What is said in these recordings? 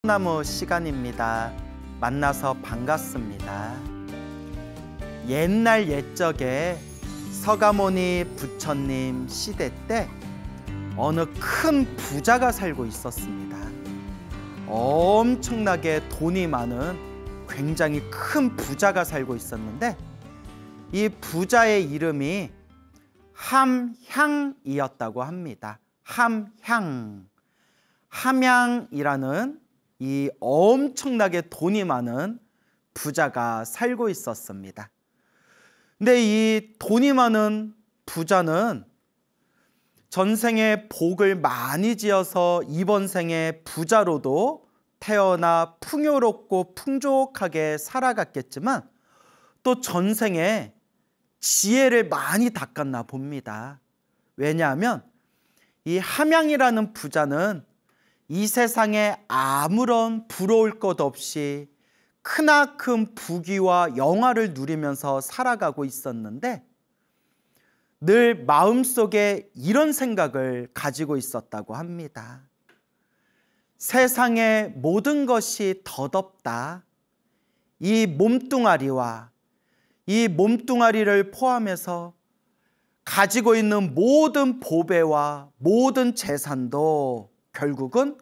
나무 시간입니다. 만나서 반갑습니다. 옛날 옛적에 서가모니 부처님 시대 때 어느 큰 부자가 살고 있었습니다. 엄청나게 돈이 많은 굉장히 큰 부자가 살고 있었는데 이 부자의 이름이 함향이었다고 합니다. 함향. 함양이라는 이 엄청나게 돈이 많은 부자가 살고 있었습니다. 근데 이 돈이 많은 부자는 전생에 복을 많이 지어서 이번 생에 부자로도 태어나 풍요롭고 풍족하게 살아갔겠지만 또 전생에 지혜를 많이 닦았나 봅니다. 왜냐하면 이 함양이라는 부자는 이 세상에 아무런 부러울 것 없이 크나큰 부귀와 영화를 누리면서 살아가고 있었는데 늘 마음속에 이런 생각을 가지고 있었다고 합니다. 세상의 모든 것이 덧없다. 이 몸뚱아리와 이 몸뚱아리를 포함해서 가지고 있는 모든 보배와 모든 재산도 결국은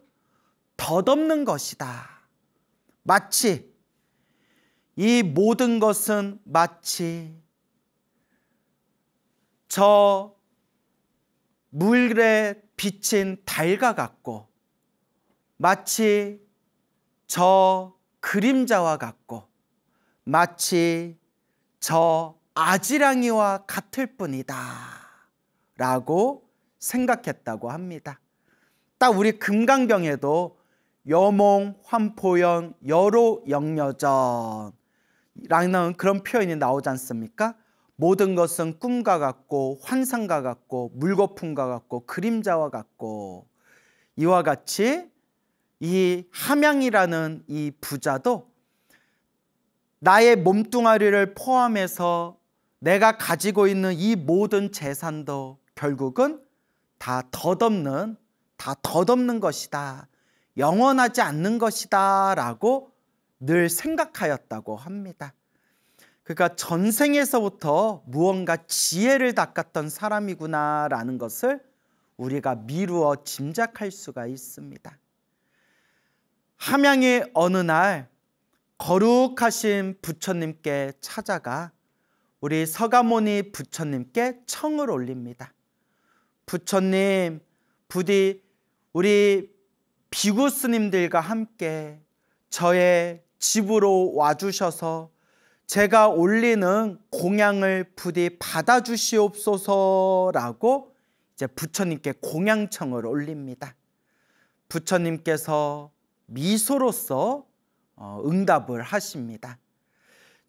덧없는 것이다. 마치 이 모든 것은 마치 저 물에 비친 달과 같고 마치 저 그림자와 같고 마치 저 아지랑이와 같을 뿐이다 라고 생각했다고 합니다. 딱 우리 금강경에도 여몽, 환포연, 여로영여전 라는 그런 표현이 나오지 않습니까? 모든 것은 꿈과 같고 환상과 같고 물거품과 같고 그림자와 같고 이와 같이 이 함양이라는 이 부자도 나의 몸뚱아리를 포함해서 내가 가지고 있는 이 모든 재산도 결국은 다 덧없는 것이다. 영원하지 않는 것이다 라고 늘 생각하였다고 합니다. 그러니까 전생에서부터 무언가 지혜를 닦았던 사람이구나 라는 것을 우리가 미루어 짐작할 수가 있습니다. 함양이 어느 날 거룩하신 부처님께 찾아가 우리 서가모니 부처님께 청을 올립니다. 부처님, 부디 우리 비구 스님들과 함께 저의 집으로 와주셔서 제가 올리는 공양을 부디 받아주시옵소서라고 이제 부처님께 공양청을 올립니다. 부처님께서 미소로써 응답을 하십니다.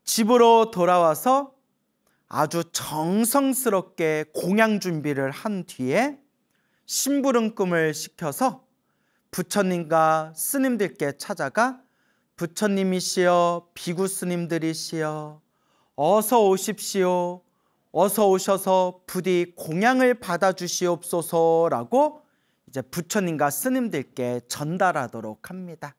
집으로 돌아와서 아주 정성스럽게 공양 준비를 한 뒤에 심부름금을 시켜서 부처님과 스님들께 찾아가 부처님이시여 비구 스님들이시여 어서 오십시오. 어서 오셔서 부디 공양을 받아주시옵소서라고 이제 부처님과 스님들께 전달하도록 합니다.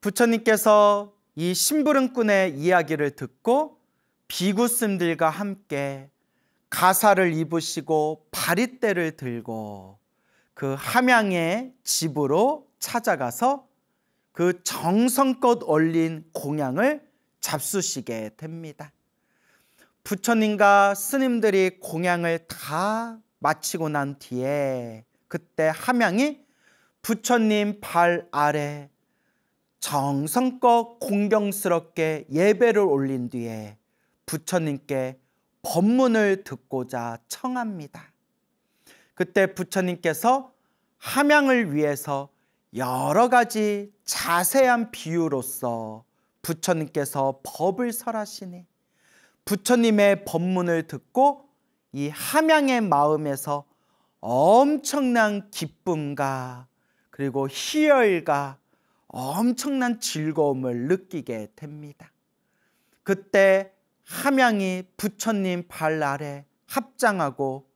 부처님께서 이 심부름꾼의 이야기를 듣고 비구 스님들과 함께 가사를 입으시고 바리떼를 들고 그 함양의 집으로 찾아가서 그 정성껏 올린 공양을 잡수시게 됩니다. 부처님과 스님들이 공양을 다 마치고 난 뒤에 그때 함양이 부처님 발 아래 정성껏 공경스럽게 예배를 올린 뒤에 부처님께 법문을 듣고자 청합니다. 그때 부처님께서 함양을 위해서 여러 가지 자세한 비유로서 부처님께서 법을 설하시니 부처님의 법문을 듣고 이 함양의 마음에서 엄청난 기쁨과 그리고 희열과 엄청난 즐거움을 느끼게 됩니다. 그때 함양이 부처님 발 아래 합장하고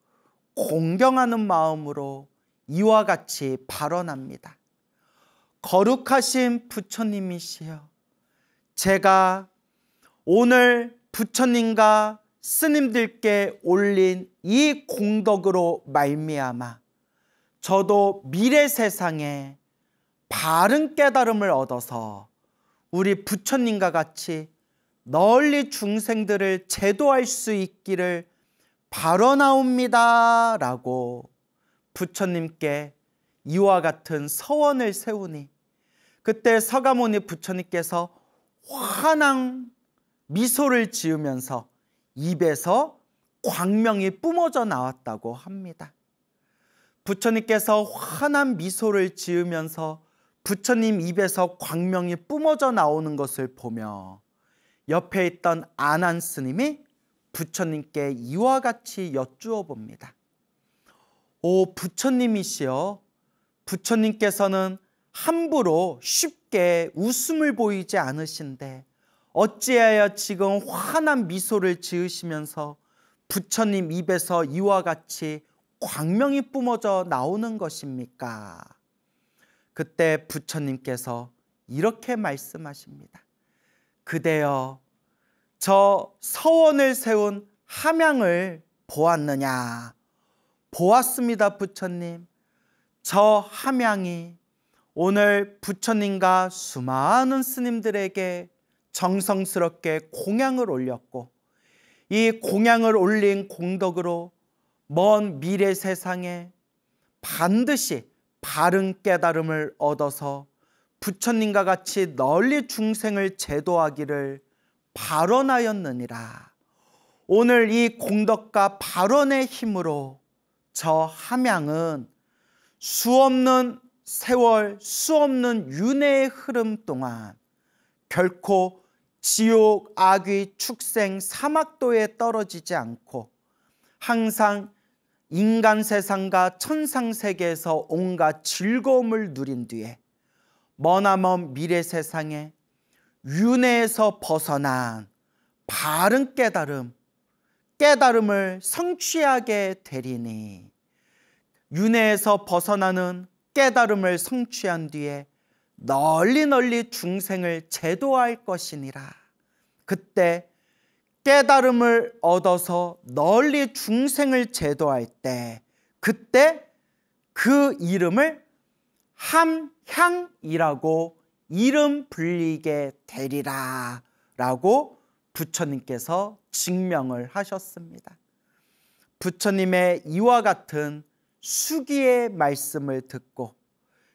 공경하는 마음으로 이와 같이 발언합니다. 거룩하신 부처님이시여, 제가 오늘 부처님과 스님들께 올린 이 공덕으로 말미암아 저도 미래 세상에 바른 깨달음을 얻어서 우리 부처님과 같이 널리 중생들을 제도할 수 있기를 바라나옵니다 라고 부처님께 이와 같은 서원을 세우니, 그때 서가모니 부처님께서 환한 미소를 지으면서 입에서 광명이 뿜어져 나왔다고 합니다. 부처님께서 환한 미소를 지으면서 부처님 입에서 광명이 뿜어져 나오는 것을 보며 옆에 있던 아난 스님이 부처님께 이와 같이 여쭈어 봅니다. 오 부처님이시여, 부처님께서는 함부로 쉽게 웃음을 보이지 않으신데 어찌하여 지금 환한 미소를 지으시면서 부처님 입에서 이와 같이 광명이 뿜어져 나오는 것입니까? 그때 부처님께서 이렇게 말씀하십니다. 그대여, 저 서원을 세운 함양을 보았느냐? 보았습니다, 부처님. 저 함양이 오늘 부처님과 수많은 스님들에게 정성스럽게 공양을 올렸고, 이 공양을 올린 공덕으로 먼 미래 세상에 반드시 바른 깨달음을 얻어서 부처님과 같이 널리 중생을 제도하기를 발언하였느니라. 오늘 이 공덕과 발언의 힘으로 저 함양은 수없는 세월, 수없는 윤회의 흐름 동안 결코 지옥, 악귀, 축생, 사막도에 떨어지지 않고 항상 인간 세상과 천상 세계에서 온갖 즐거움을 누린 뒤에 머나먼 미래 세상에 윤회에서 벗어난 바른 깨달음을 성취하게 되리니, 윤회에서 벗어나는 깨달음을 성취한 뒤에 널리 중생을 제도할 것이니라. 그때 깨달음을 얻어서 널리 중생을 제도할 때, 그때 그 이름을 함향이라고 이름 불리게 되리라 라고 부처님께서 증명을 하셨습니다. 부처님의 이와 같은 수기의 말씀을 듣고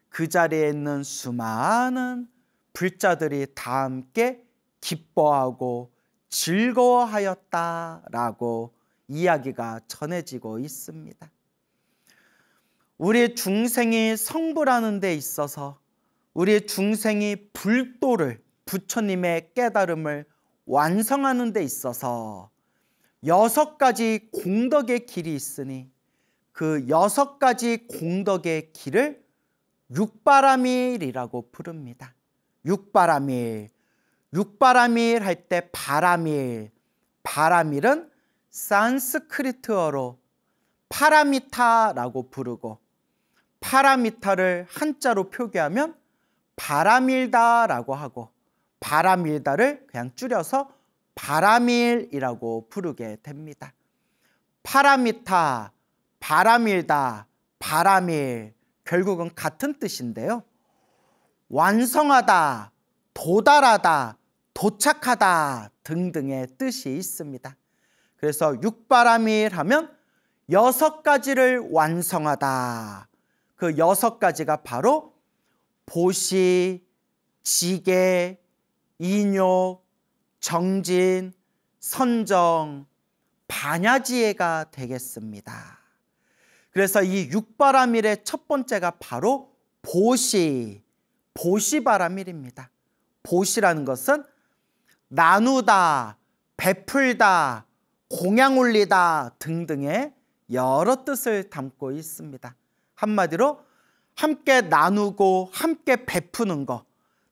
그 자리에 있는 수많은 불자들이 다 함께 기뻐하고 즐거워하였다라고 이야기가 전해지고 있습니다. 우리 중생이 성불하는 데 있어서 우리 중생이 불도를, 부처님의 깨달음을 완성하는 데 있어서 6가지 공덕의 길이 있으니 그 6가지 공덕의 길을 육바라밀이라고 부릅니다. 육바라밀 할 때 바라밀은 산스크리트어로 파라미타라고 부르고, 파라미타를 한자로 표기하면 바라밀다라고 하고, 바라밀다를 그냥 줄여서 바라밀이라고 부르게 됩니다. 파라미타, 바라밀다, 바라밀 결국은 같은 뜻인데요. 완성하다, 도달하다, 도착하다 등등의 뜻이 있습니다. 그래서 육바라밀 하면 6가지를 완성하다. 그 6가지가 바로 보시, 지계, 인욕, 정진, 선정, 반야지혜가 되겠습니다. 그래서 이 육바라밀의 첫 번째가 바로 보시바라밀입니다. 보시라는 것은 나누다, 베풀다, 공양 올리다 등등의 여러 뜻을 담고 있습니다. 한마디로 함께 나누고 함께 베푸는 것,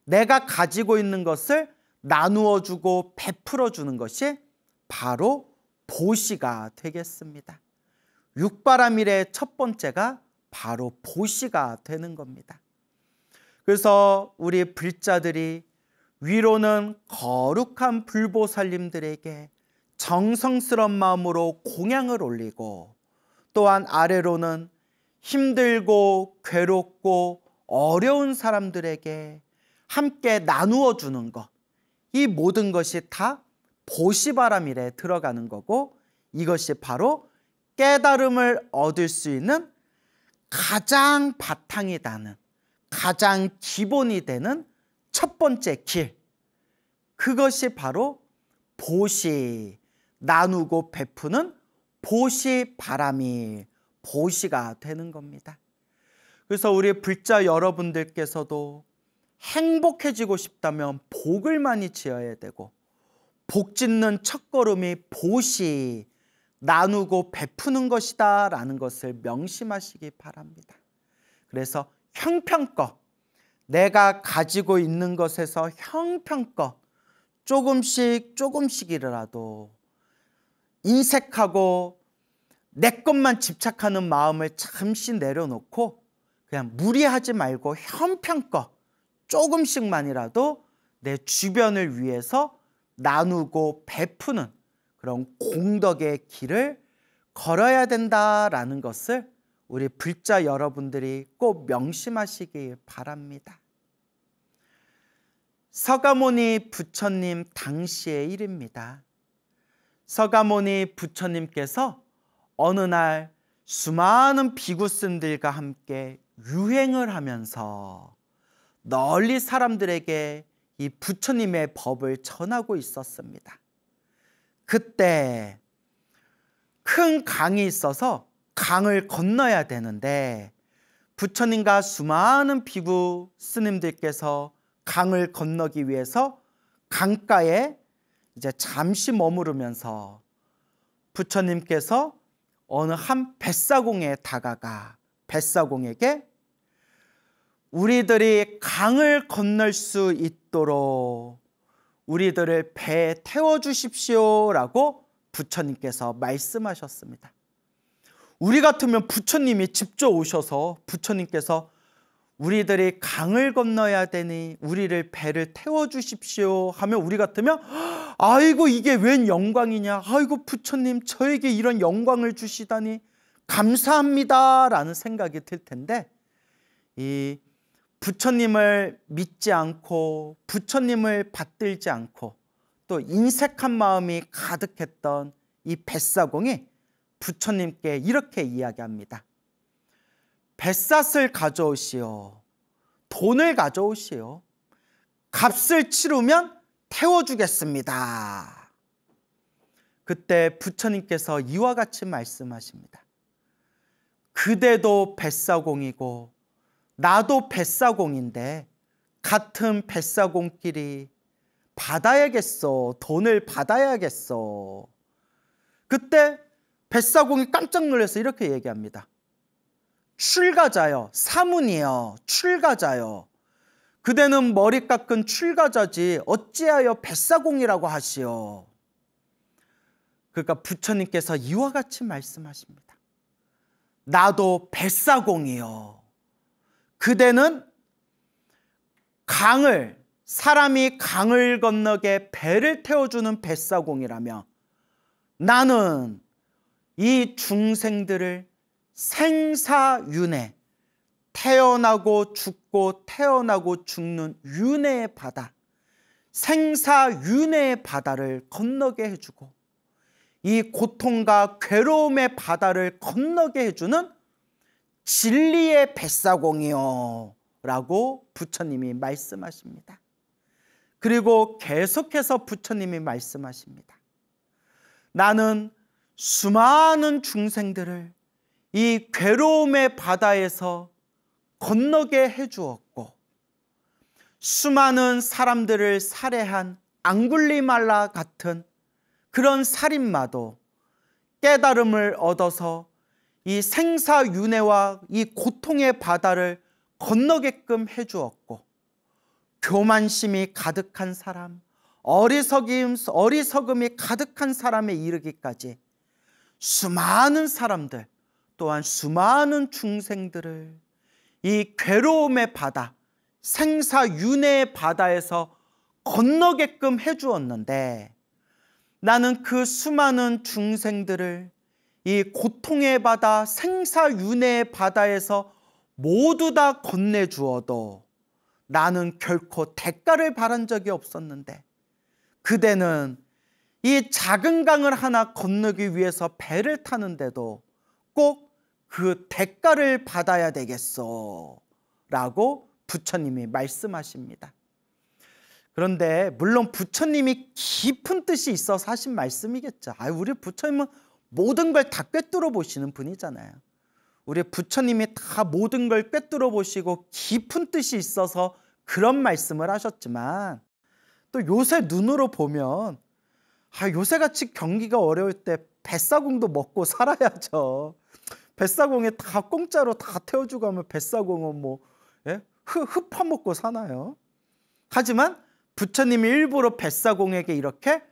내가 가지고 있는 것을 나누어 주고 베풀어 주는 것이 바로 보시가 되겠습니다. 육바라밀의 첫 번째가 바로 보시가 되는 겁니다. 그래서 우리 불자들이 위로는 거룩한 불보살님들에게 정성스러운 마음으로 공양을 올리고, 또한 아래로는 힘들고 괴롭고 어려운 사람들에게 함께 나누어 주는 것, 이 모든 것이 다 보시바람일에 들어가는 거고, 이것이 바로 깨달음을 얻을 수 있는 가장 바탕이 되는, 가장 기본이 되는 첫 번째 길, 그것이 바로 보시, 나누고 베푸는 보시바람일, 보시가 되는 겁니다. 그래서 우리 불자 여러분들께서도 행복해지고 싶다면 복을 많이 지어야 되고, 복 짓는 첫걸음이 보시, 나누고 베푸는 것이다 라는 것을 명심하시기 바랍니다. 그래서 형편껏, 내가 가지고 있는 것에서 형편껏 조금씩이라도 인색하고 내 것만 집착하는 마음을 잠시 내려놓고, 그냥 무리하지 말고 형편껏 조금씩만이라도 내 주변을 위해서 나누고 베푸는 그런 공덕의 길을 걸어야 된다라는 것을 우리 불자 여러분들이 꼭 명심하시기 바랍니다. 서가모니 부처님 당시의 일입니다. 서가모니 부처님께서 어느 날 수많은 비구스들과 함께 유행을 하면서 널리 사람들에게 이 부처님의 법을 전하고 있었습니다. 그때 큰 강이 있어서 강을 건너야 되는데, 부처님과 수많은 비구 스님들께서 강을 건너기 위해서 강가에 이제 잠시 머무르면서 부처님께서 어느 한 뱃사공에 다가가 뱃사공에게 우리들이 강을 건널 수 있도록 우리들을 배에 태워주십시오 라고 부처님께서 말씀하셨습니다. 우리 같으면 부처님이 직접 오셔서 부처님께서 우리들이 강을 건너야 되니 우리를 배를 태워주십시오 하면, 우리 같으면 아이고 이게 웬 영광이냐, 아이고 부처님 저에게 이런 영광을 주시다니 감사합니다 라는 생각이 들 텐데, 이 부처님을 믿지 않고 부처님을 받들지 않고 또 인색한 마음이 가득했던 이 뱃사공이 부처님께 이렇게 이야기합니다. 뱃삿을 가져오시오. 돈을 가져오시오. 값을 치르면 태워주겠습니다. 그때 부처님께서 이와 같이 말씀하십니다. 그대도 뱃사공이고 나도 뱃사공인데 같은 뱃사공끼리 받아야겠어. 돈을 받아야겠어. 그때 뱃사공이 깜짝 놀라서 이렇게 얘기합니다. 출가자여, 사문이여, 출가자여. 그대는 머리 깎은 출가자지 어찌하여 뱃사공이라고 하시오. 그러니까 부처님께서 이와 같이 말씀하십니다. 나도 뱃사공이여. 그대는 사람이 강을 건너게 배를 태워주는 뱃사공이라며, 나는 이 중생들을 생사윤회, 태어나고 죽고 태어나고 죽는 윤회의 바다, 생사윤회의 바다를 건너게 해주고 이 고통과 괴로움의 바다를 건너게 해주는 진리의 뱃사공이요 라고 부처님이 말씀하십니다. 그리고 계속해서 부처님이 말씀하십니다. 나는 수많은 중생들을 이 괴로움의 바다에서 건너게 해주었고, 수많은 사람들을 살해한 앙굴리말라 같은 그런 살인마도 깨달음을 얻어서 이 생사윤회와 이 고통의 바다를 건너게끔 해주었고, 교만심이 가득한 사람, 어리석음이 가득한 사람에 이르기까지 수많은 사람들, 또한 수많은 중생들을 이 괴로움의 바다, 생사윤회의 바다에서 건너게끔 해주었는데 나는 그 수많은 중생들을 이 고통의 바다, 생사윤회의 바다에서 모두 다 건네주어도 나는 결코 대가를 바란 적이 없었는데 그대는 이 작은 강을 하나 건너기 위해서 배를 타는데도 꼭 그 대가를 받아야 되겠어 라고 부처님이 말씀하십니다. 그런데 물론 부처님이 깊은 뜻이 있어서 하신 말씀이겠죠. 우리 부처님은 모든 걸 다 꿰뚫어 보시는 분이잖아요. 우리 부처님이 다 모든 걸 꿰뚫어 보시고 깊은 뜻이 있어서 그런 말씀을 하셨지만 또 요새 눈으로 보면 요새같이 경기가 어려울 때 뱃사공도 먹고 살아야죠. 뱃사공에 다 공짜로 다 태워주고 하면 뱃사공은 흙 파먹고 사나요? 하지만 부처님이 일부러 뱃사공에게 이렇게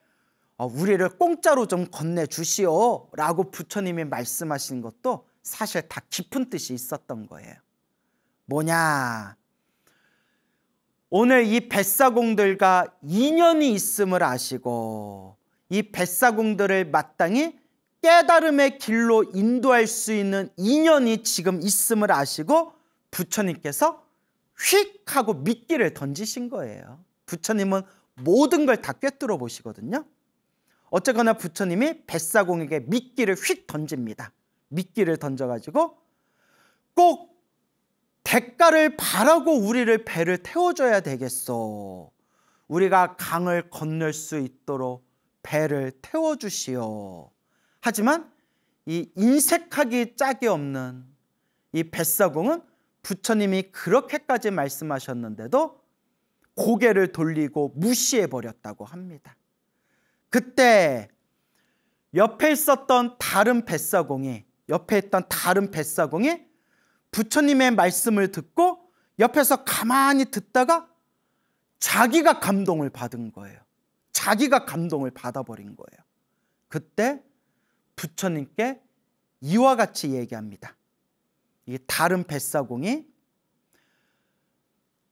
우리를 공짜로 좀 건네주시오 라고 부처님이 말씀하신 것도 사실 다 깊은 뜻이 있었던 거예요. 뭐냐? 오늘 이 뱃사공들과 인연이 있음을 아시고 이 뱃사공들을 마땅히 깨달음의 길로 인도할 수 있는 인연이 지금 있음을 아시고 부처님께서 휙 하고 미끼를 던지신 거예요. 부처님은 모든 걸 다 꿰뚫어 보시거든요. 어쨌거나 부처님이 뱃사공에게 미끼를 휙 던집니다. 미끼를 던져가지고 꼭 대가를 바라고 우리를 배를 태워줘야 되겠소. 우리가 강을 건널 수 있도록 배를 태워주시오. 하지만 이 인색하기 짝이 없는 이 뱃사공은 부처님이 그렇게까지 말씀하셨는데도 고개를 돌리고 무시해버렸다고 합니다. 그때 옆에 있었던 다른 뱃사공이 부처님의 말씀을 듣고 옆에서 가만히 듣다가 자기가 감동을 받은 거예요. 자기가 감동을 받아버린 거예요. 그때 부처님께 이와 같이 얘기합니다. 이 다른 뱃사공이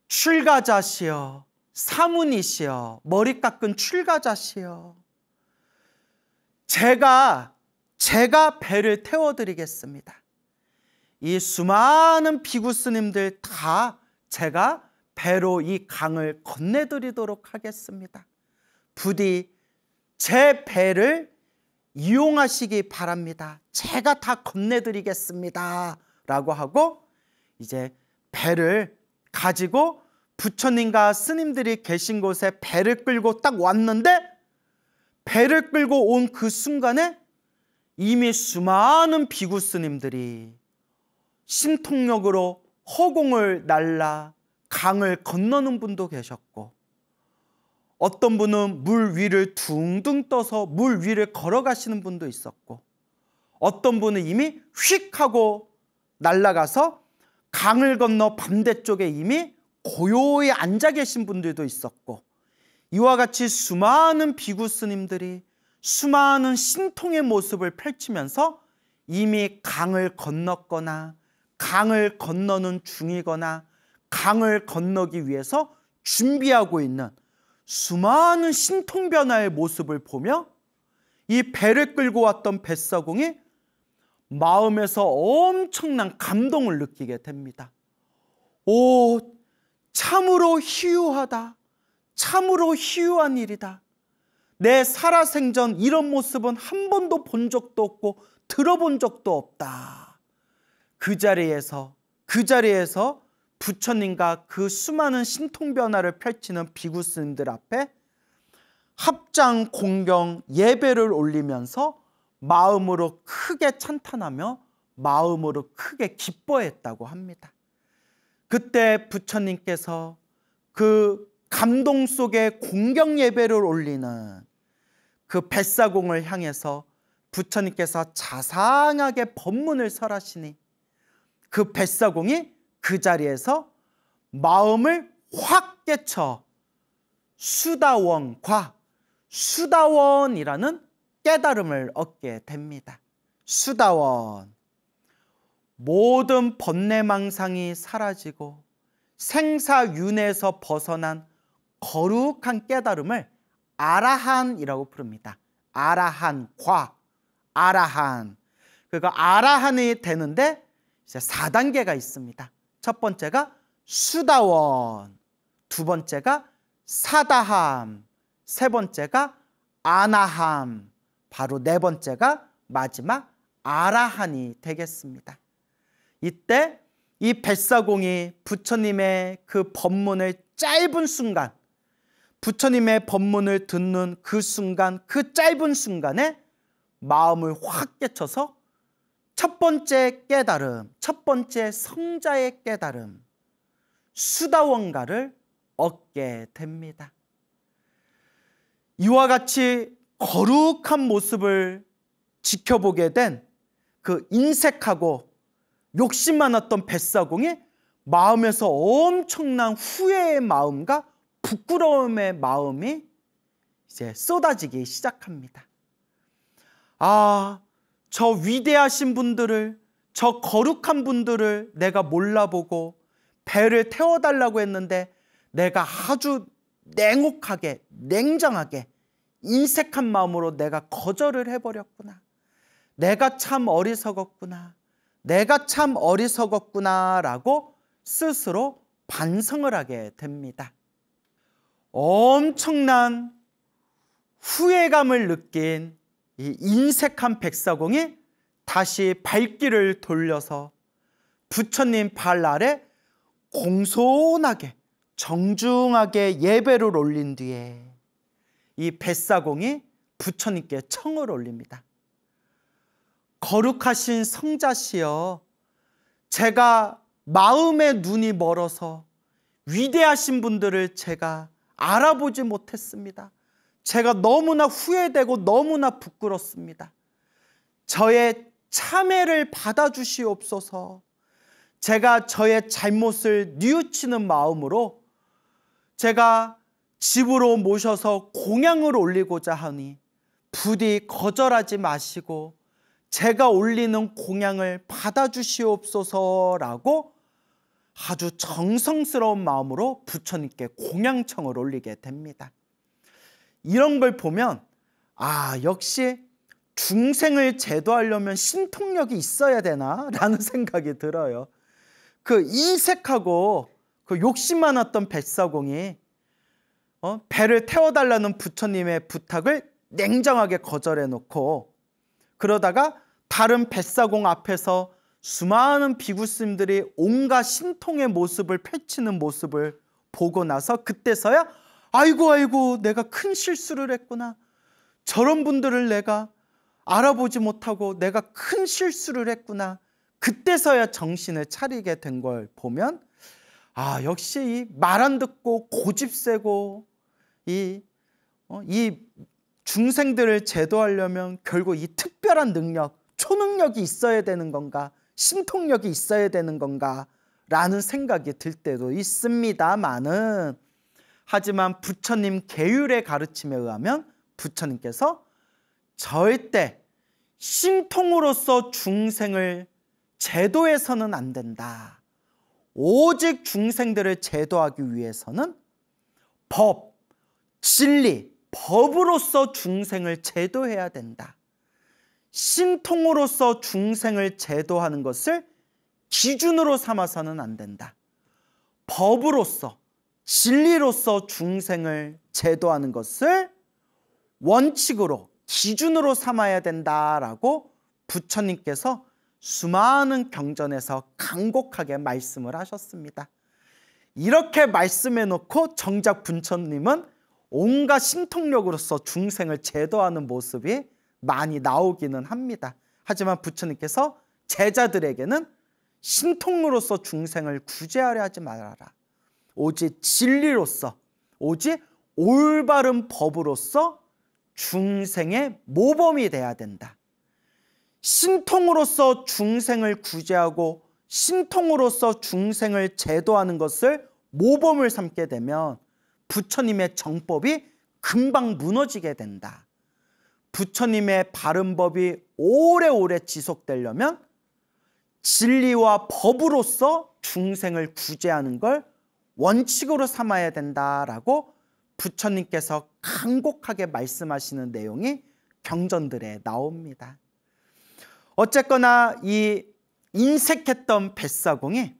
출가자시여, 사문이시여, 머리 깎은 출가자시여, 제가 배를 태워드리겠습니다. 이 수많은 비구 스님들 다 제가 배로 이 강을 건네드리도록 하겠습니다. 부디 제 배를 이용하시기 바랍니다. 제가 다 건네드리겠습니다 라고 하고 이제 배를 가지고 부처님과 스님들이 계신 곳에 배를 끌고 딱 왔는데 배를 끌고 온 그 순간에 이미 수많은 비구 스님들이 신통력으로 허공을 날라 강을 건너는 분도 계셨고 어떤 분은 물 위를 둥둥 떠서 물 위를 걸어가시는 분도 있었고 어떤 분은 이미 휙 하고 날아가서 강을 건너 반대쪽에 이미 고요히 앉아 계신 분들도 있었고 이와 같이 수많은 비구 스님들이 수많은 신통의 모습을 펼치면서 이미 강을 건넜거나 강을 건너는 중이거나 강을 건너기 위해서 준비하고 있는 수많은 신통 변화의 모습을 보며 이 배를 끌고 왔던 뱃사공이 마음에서 엄청난 감동을 느끼게 됩니다. 오, 참으로 희유하다. 참으로 희유한 일이다. 내 살아생전 이런 모습은 한 번도 본 적도 없고 들어본 적도 없다. 그 자리에서 부처님과 그 수많은 신통 변화를 펼치는 비구 스님들 앞에 합장 공경 예배를 올리면서 마음으로 크게 찬탄하며 마음으로 크게 기뻐했다고 합니다. 그때 부처님께서 그 감동 속에 공경 예배를 올리는 그 뱃사공을 향해서 부처님께서 자상하게 법문을 설하시니 그 뱃사공이 그 자리에서 마음을 확 깨쳐 수다원이라는 깨달음을 얻게 됩니다. 수다원, 모든 번뇌망상이 사라지고 생사윤회에서 벗어난 거룩한 깨달음을 아라한이라고 부릅니다. 아라한과 아라한. 그러니까 아라한이 되는데 이제 4단계가 있습니다. 첫 번째가 수다원, 두 번째가 사다함, 세 번째가 아나함, 바로 네 번째가 마지막 아라한이 되겠습니다. 이때 이 뱃사공이 부처님의 그 법문을 짧은 순간, 부처님의 법문을 듣는 그 순간, 그 짧은 순간에 마음을 확 깨쳐서 첫 번째 깨달음, 첫 번째 성자의 깨달음, 수다원가를 얻게 됩니다. 이와 같이 거룩한 모습을 지켜보게 된 그 인색하고 욕심 많았던 뱃사공이 마음에서 엄청난 후회의 마음과 부끄러움의 마음이 이제 쏟아지기 시작합니다. 아, 저 위대하신 분들을, 저 거룩한 분들을 내가 몰라보고 배를 태워달라고 했는데 내가 아주 냉혹하게, 냉정하게, 인색한 마음으로 내가 거절을 해버렸구나. 내가 참 어리석었구나. 내가 참 어리석었구나 라고 스스로 반성을 하게 됩니다. 엄청난 후회감을 느낀 이 인색한 뱃사공이 다시 발길을 돌려서 부처님 발 아래 공손하게 정중하게 예배를 올린 뒤에 이 뱃사공이 부처님께 청을 올립니다. 거룩하신 성자시여, 제가 마음의 눈이 멀어서 위대하신 분들을 제가 알아보지 못했습니다. 제가 너무나 후회되고 너무나 부끄럽습니다. 저의 참회를 받아주시옵소서. 제가 저의 잘못을 뉘우치는 마음으로 제가 집으로 모셔서 공양을 올리고자 하니 부디 거절하지 마시고 제가 올리는 공양을 받아주시옵소서라고 아주 정성스러운 마음으로 부처님께 공양청을 올리게 됩니다. 이런 걸 보면 아, 역시 중생을 제도하려면 신통력이 있어야 되나? 라는 생각이 들어요. 그 인색하고 그 욕심 많았던 뱃사공이 배를 태워달라는 부처님의 부탁을 냉정하게 거절해 놓고 그러다가 다른 뱃사공 앞에서 수많은 비구스님들이 온갖 신통의 모습을 펼치는 모습을 보고 나서 그때서야 아이고 내가 큰 실수를 했구나. 저런 분들을 내가 알아보지 못하고 내가 큰 실수를 했구나. 그때서야 정신을 차리게 된 걸 보면 아, 역시 이 말 안 듣고 고집세고 이 중생들을 제도하려면 결국 이 특별한 능력, 초능력이 있어야 되는 건가, 신통력이 있어야 되는 건가 라는 생각이 들 때도 있습니다만은, 하지만 부처님 계율의 가르침에 의하면 부처님께서 절대 신통으로서 중생을 제도해서는 안 된다. 오직 중생들을 제도하기 위해서는 법, 진리, 법으로서 중생을 제도해야 된다. 신통으로서 중생을 제도하는 것을 기준으로 삼아서는 안 된다. 법으로서, 진리로서 중생을 제도하는 것을 원칙으로, 기준으로 삼아야 된다라고 부처님께서 수많은 경전에서 간곡하게 말씀을 하셨습니다. 이렇게 말씀해 놓고 정작 부처님은 온갖 신통력으로서 중생을 제도하는 모습이 많이 나오기는 합니다. 하지만 부처님께서 제자들에게는 신통으로서 중생을 구제하려 하지 말아라. 오직 진리로서, 오직 올바른 법으로서 중생의 모범이 돼야 된다. 신통으로서 중생을 구제하고 신통으로서 중생을 제도하는 것을 모범을 삼게 되면 부처님의 정법이 금방 무너지게 된다. 부처님의 바른 법이 오래오래 지속되려면 진리와 법으로서 중생을 구제하는 걸 원칙으로 삼아야 된다라고 부처님께서 간곡하게 말씀하시는 내용이 경전들에 나옵니다. 어쨌거나 이 인색했던 뱃사공이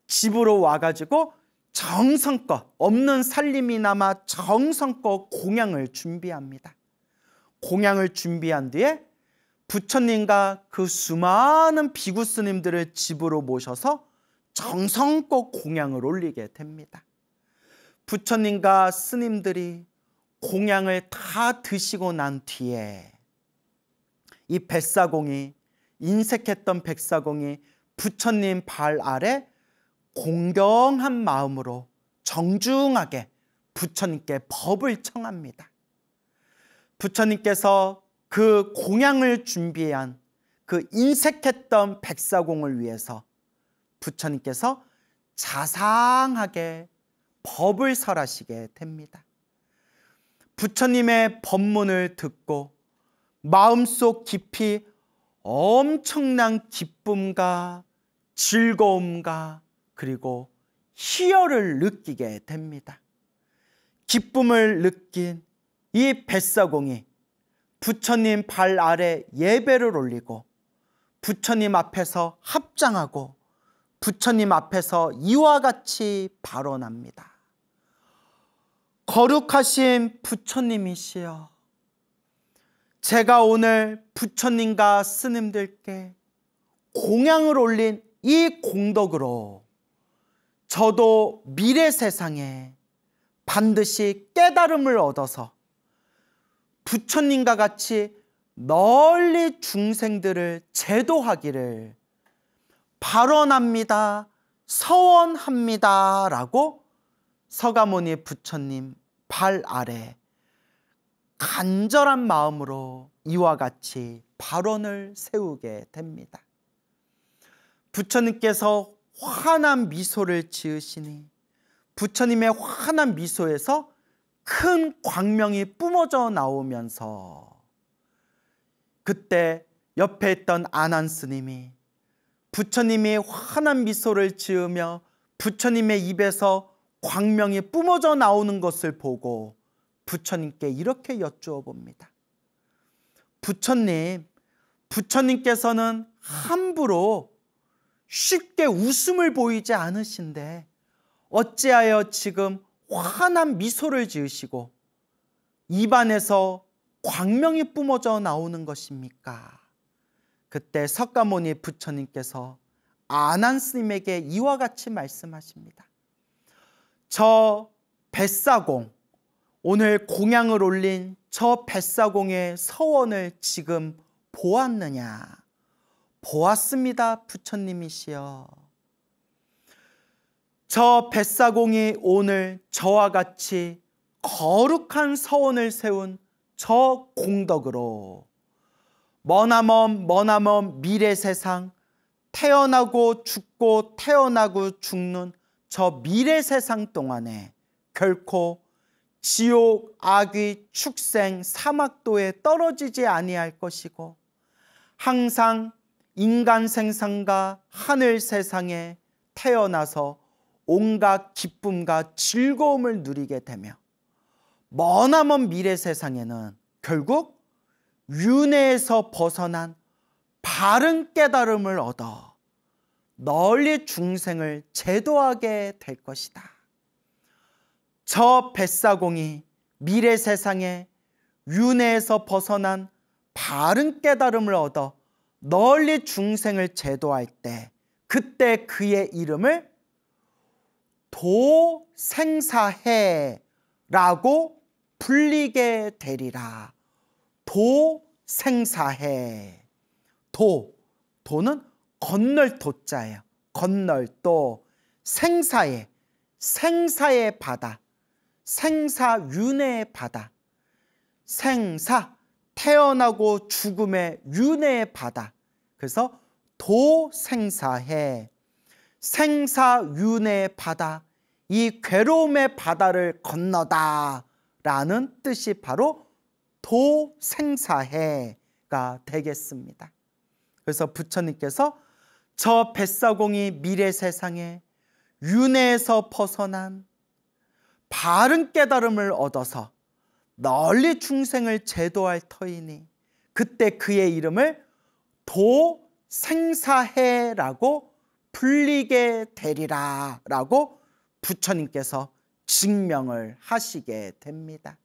집으로 와가지고 정성껏 없는 살림이나마 정성껏 공양을 준비합니다. 공양을 준비한 뒤에 부처님과 그 수많은 비구 스님들을 집으로 모셔서 정성껏 공양을 올리게 됩니다. 부처님과 스님들이 공양을 다 드시고 난 뒤에 이 뱃사공이, 인색했던 뱃사공이 부처님 발 아래 공경한 마음으로 정중하게 부처님께 법을 청합니다. 부처님께서 그 공양을 준비한 그 인색했던 뱃사공을 위해서 부처님께서 자상하게 법을 설하시게 됩니다. 부처님의 법문을 듣고 마음속 깊이 엄청난 기쁨과 즐거움과 그리고 희열을 느끼게 됩니다. 기쁨을 느낀 이 뱃사공이 부처님 발 아래 예배를 올리고 부처님 앞에서 합장하고 부처님 앞에서 이와 같이 발언합니다. 거룩하신 부처님이시여, 제가 오늘 부처님과 스님들께 공양을 올린 이 공덕으로 저도 미래 세상에 반드시 깨달음을 얻어서 부처님과 같이 널리 중생들을 제도하기를 발언합니다, 서원합니다 라고 서가모니 부처님 발 아래 간절한 마음으로 이와 같이 발언을 세우게 됩니다. 부처님께서 환한 미소를 지으시니 부처님의 환한 미소에서 큰 광명이 뿜어져 나오면서 그때 옆에 있던 아난 스님이 부처님이 환한 미소를 지으며 부처님의 입에서 광명이 뿜어져 나오는 것을 보고 부처님께 이렇게 여쭈어 봅니다. 부처님, 부처님께서는 함부로 쉽게 웃음을 보이지 않으신데 어찌하여 지금 환한 미소를 지으시고 입안에서 광명이 뿜어져 나오는 것입니까? 그때 석가모니 부처님께서 아난 스님에게 이와 같이 말씀하십니다. 저 뱃사공, 오늘 공양을 올린 저 뱃사공의 서원을 지금 보았느냐? 보았습니다, 부처님이시여. 저 뱃사공이 오늘 저와 같이 거룩한 서원을 세운 저 공덕으로 머나먼 미래 세상, 태어나고 죽고 태어나고 죽는 저 미래 세상 동안에 결코 지옥, 악귀, 축생, 사막도에 떨어지지 아니할 것이고 항상 인간 생상과 하늘 세상에 태어나서 온갖 기쁨과 즐거움을 누리게 되며 머나먼 미래 세상에는 결국 윤회에서 벗어난 바른 깨달음을 얻어 널리 중생을 제도하게 될 것이다. 저 뱃사공이 미래 세상에 윤회에서 벗어난 바른 깨달음을 얻어 널리 중생을 제도할 때 그때 그의 이름을 도생사해라고 불리게 되리라. 도생사해. 도는 건널 도자예요. 건널 도. 생사의 바다, 생사윤회의 바다, 생사 태어나고 죽음의 윤회의 바다. 그래서 도생사해, 생사윤회의 바다, 이 괴로움의 바다를 건너다 라는 뜻이 바로 도생사해가 되겠습니다. 그래서 부처님께서 저 뱃사공이 미래 세상에 윤회에서 벗어난 바른 깨달음을 얻어서 널리 중생을 제도할 터이니 그때 그의 이름을 도생사해라고 불리게 되리라 라고 부처님께서 증명을 하시게 됩니다.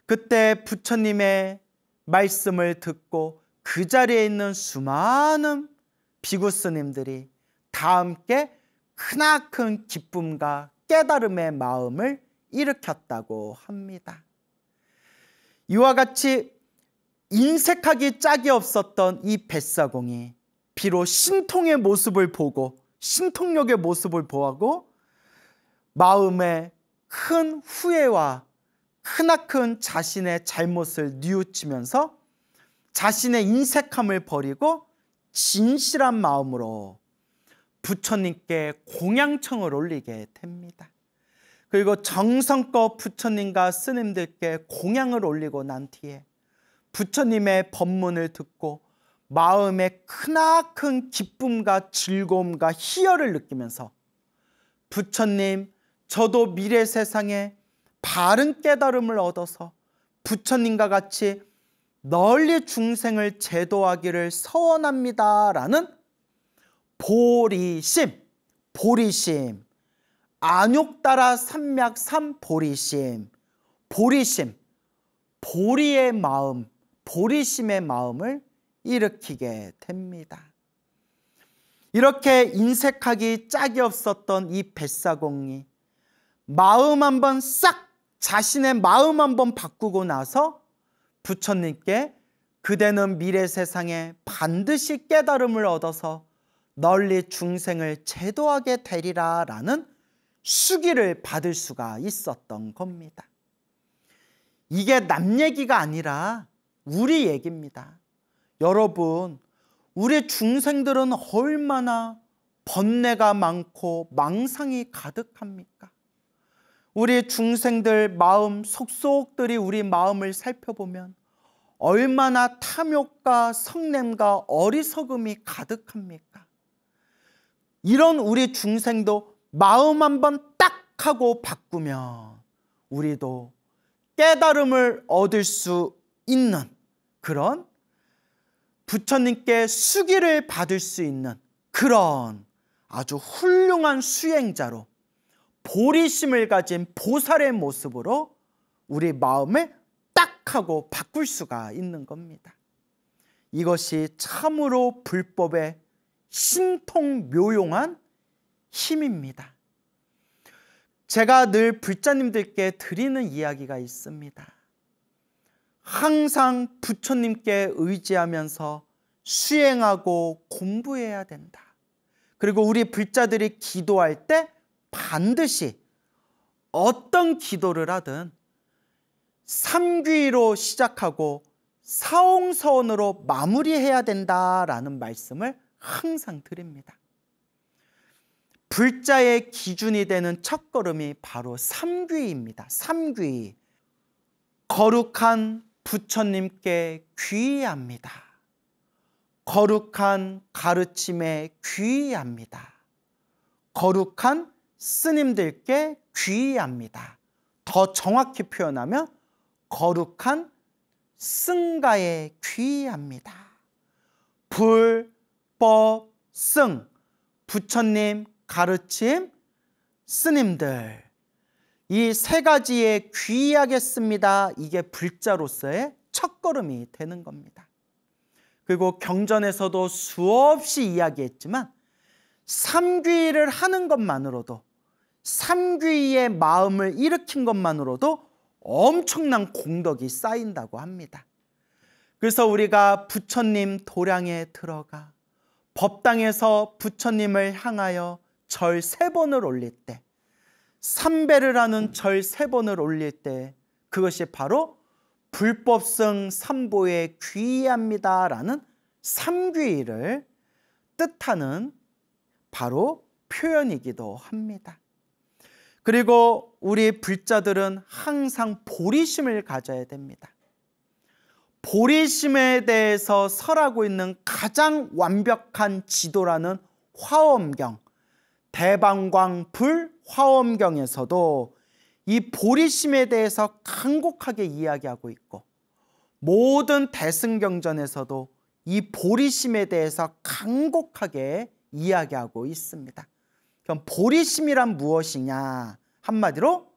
그때 부처님의 말씀을 듣고 그 자리에 있는 수많은 비구 스님들이 다 함께 크나큰 기쁨과 깨달음의 마음을 일으켰다고 합니다. 이와 같이 인색하기 짝이 없었던 이 뱃사공이 비록 신통의 모습을 보고 신통력의 모습을 보고 마음에 큰 후회와 크나큰 자신의 잘못을 뉘우치면서 자신의 인색함을 버리고 진실한 마음으로 부처님께 공양청을 올리게 됩니다. 그리고 정성껏 부처님과 스님들께 공양을 올리고 난 뒤에 부처님의 법문을 듣고 마음에 크나큰 기쁨과 즐거움과 희열을 느끼면서 부처님, 저도 미래 세상에 바른 깨달음을 얻어서 부처님과 같이 널리 중생을 제도하기를 서원합니다 라는 보리심, 안욕따라 삼맥삼 보리심, 보리의 마음, 보리심의 마음을 일으키게 됩니다. 이렇게 인색하기 짝이 없었던 이 뱃사공이 마음 한번 싹 자신의 마음 한번 바꾸고 나서 부처님께 그대는 미래 세상에 반드시 깨달음을 얻어서 널리 중생을 제도하게 되리라 라는 수기를 받을 수가 있었던 겁니다. 이게 남 얘기가 아니라 우리 얘기입니다. 여러분, 우리 중생들은 얼마나 번뇌가 많고 망상이 가득합니까? 우리 중생들 마음 속속들이 우리 마음을 살펴보면 얼마나 탐욕과 성냄과 어리석음이 가득합니까? 이런 우리 중생도 마음 한번 딱 하고 바꾸면 우리도 깨달음을 얻을 수 있는 그런 부처님께 수기를 받을 수 있는 그런 아주 훌륭한 수행자로 보리심을 가진 보살의 모습으로 우리 마음을 딱 하고 바꿀 수가 있는 겁니다. 이것이 참으로 불법의 신통묘용한 힘입니다. 제가 늘 불자님들께 드리는 이야기가 있습니다. 항상 부처님께 의지하면서 수행하고 공부해야 된다. 그리고 우리 불자들이 기도할 때 반드시 어떤 기도를 하든 삼귀로 시작하고 사옹서원으로 마무리해야 된다라는 말씀을 항상 드립니다. 불자의 기준이 되는 첫걸음이 바로 삼귀입니다. 삼귀. 거룩한 부처님께 귀의합니다. 거룩한 가르침에 귀의합니다. 거룩한 스님들께 귀의합니다. 더 정확히 표현하면 거룩한 승가에 귀의합니다. 불, 법, 승, 부처님, 가르침, 스님들, 이 세 가지에 귀의하겠습니다. 이게 불자로서의 첫걸음이 되는 겁니다. 그리고 경전에서도 수없이 이야기했지만 삼귀를 하는 것만으로도, 삼귀의 마음을 일으킨 것만으로도 엄청난 공덕이 쌓인다고 합니다. 그래서 우리가 부처님 도량에 들어가 법당에서 부처님을 향하여 절 3번을 올릴 때, 삼배를 하는 절 3번을 올릴 때 그것이 바로 불법성 삼보에 귀의합니다 라는 삼귀를 뜻하는 바로 표현이기도 합니다. 그리고 우리 불자들은 항상 보리심을 가져야 됩니다. 보리심에 대해서 설하고 있는 가장 완벽한 지도라는 화엄경, 대방광 불 화엄경에서도 이 보리심에 대해서 간곡하게 이야기하고 있고, 모든 대승경전에서도 이 보리심에 대해서 간곡하게 이야기하고 있습니다. 그럼 보리심이란 무엇이냐? 한마디로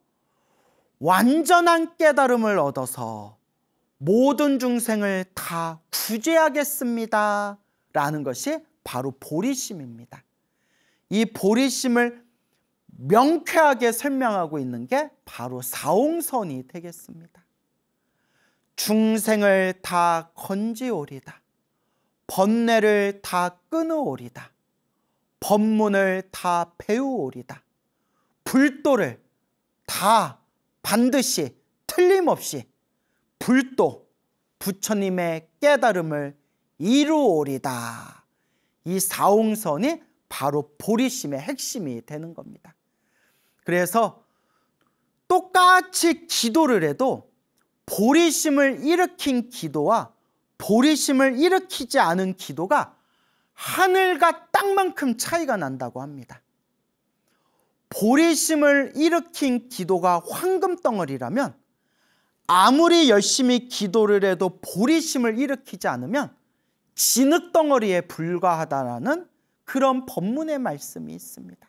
완전한 깨달음을 얻어서 모든 중생을 다 구제하겠습니다 라는 것이 바로 보리심입니다. 이 보리심을 명쾌하게 설명하고 있는 게 바로 사홍선이 되겠습니다. 중생을 다 건지오리다. 번뇌를 다 끊으오리다. 법문을 다 배우오리다. 불도를 다 반드시 틀림없이 불도 부처님의 깨달음을 이루오리다. 이 사홍선이 바로 보리심의 핵심이 되는 겁니다. 그래서 똑같이 기도를 해도 보리심을 일으킨 기도와 보리심을 일으키지 않은 기도가 하늘과 땅만큼 차이가 난다고 합니다. 보리심을 일으킨 기도가 황금덩어리라면 아무리 열심히 기도를 해도 보리심을 일으키지 않으면 진흙덩어리에 불과하다라는 그런 법문의 말씀이 있습니다.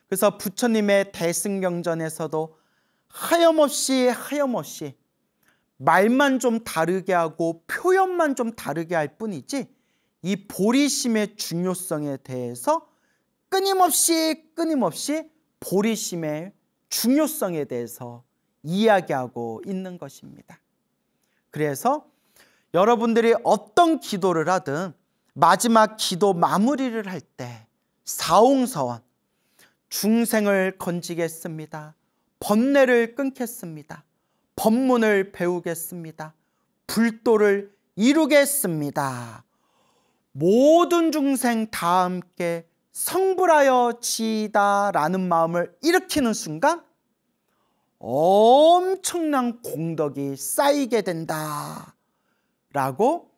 그래서 부처님의 대승경전에서도 하염없이 말만 좀 다르게 하고 표현만 좀 다르게 할 뿐이지 이 보리심의 중요성에 대해서 끊임없이 보리심의 중요성에 대해서 이야기하고 있는 것입니다. 그래서 여러분들이 어떤 기도를 하든 마지막 기도 마무리를 할 때 사홍서원, 중생을 건지겠습니다. 번뇌를 끊겠습니다. 법문을 배우겠습니다. 불도를 이루겠습니다. 모든 중생 다 함께 성불하여 지이다라는 마음을 일으키는 순간 엄청난 공덕이 쌓이게 된다 라고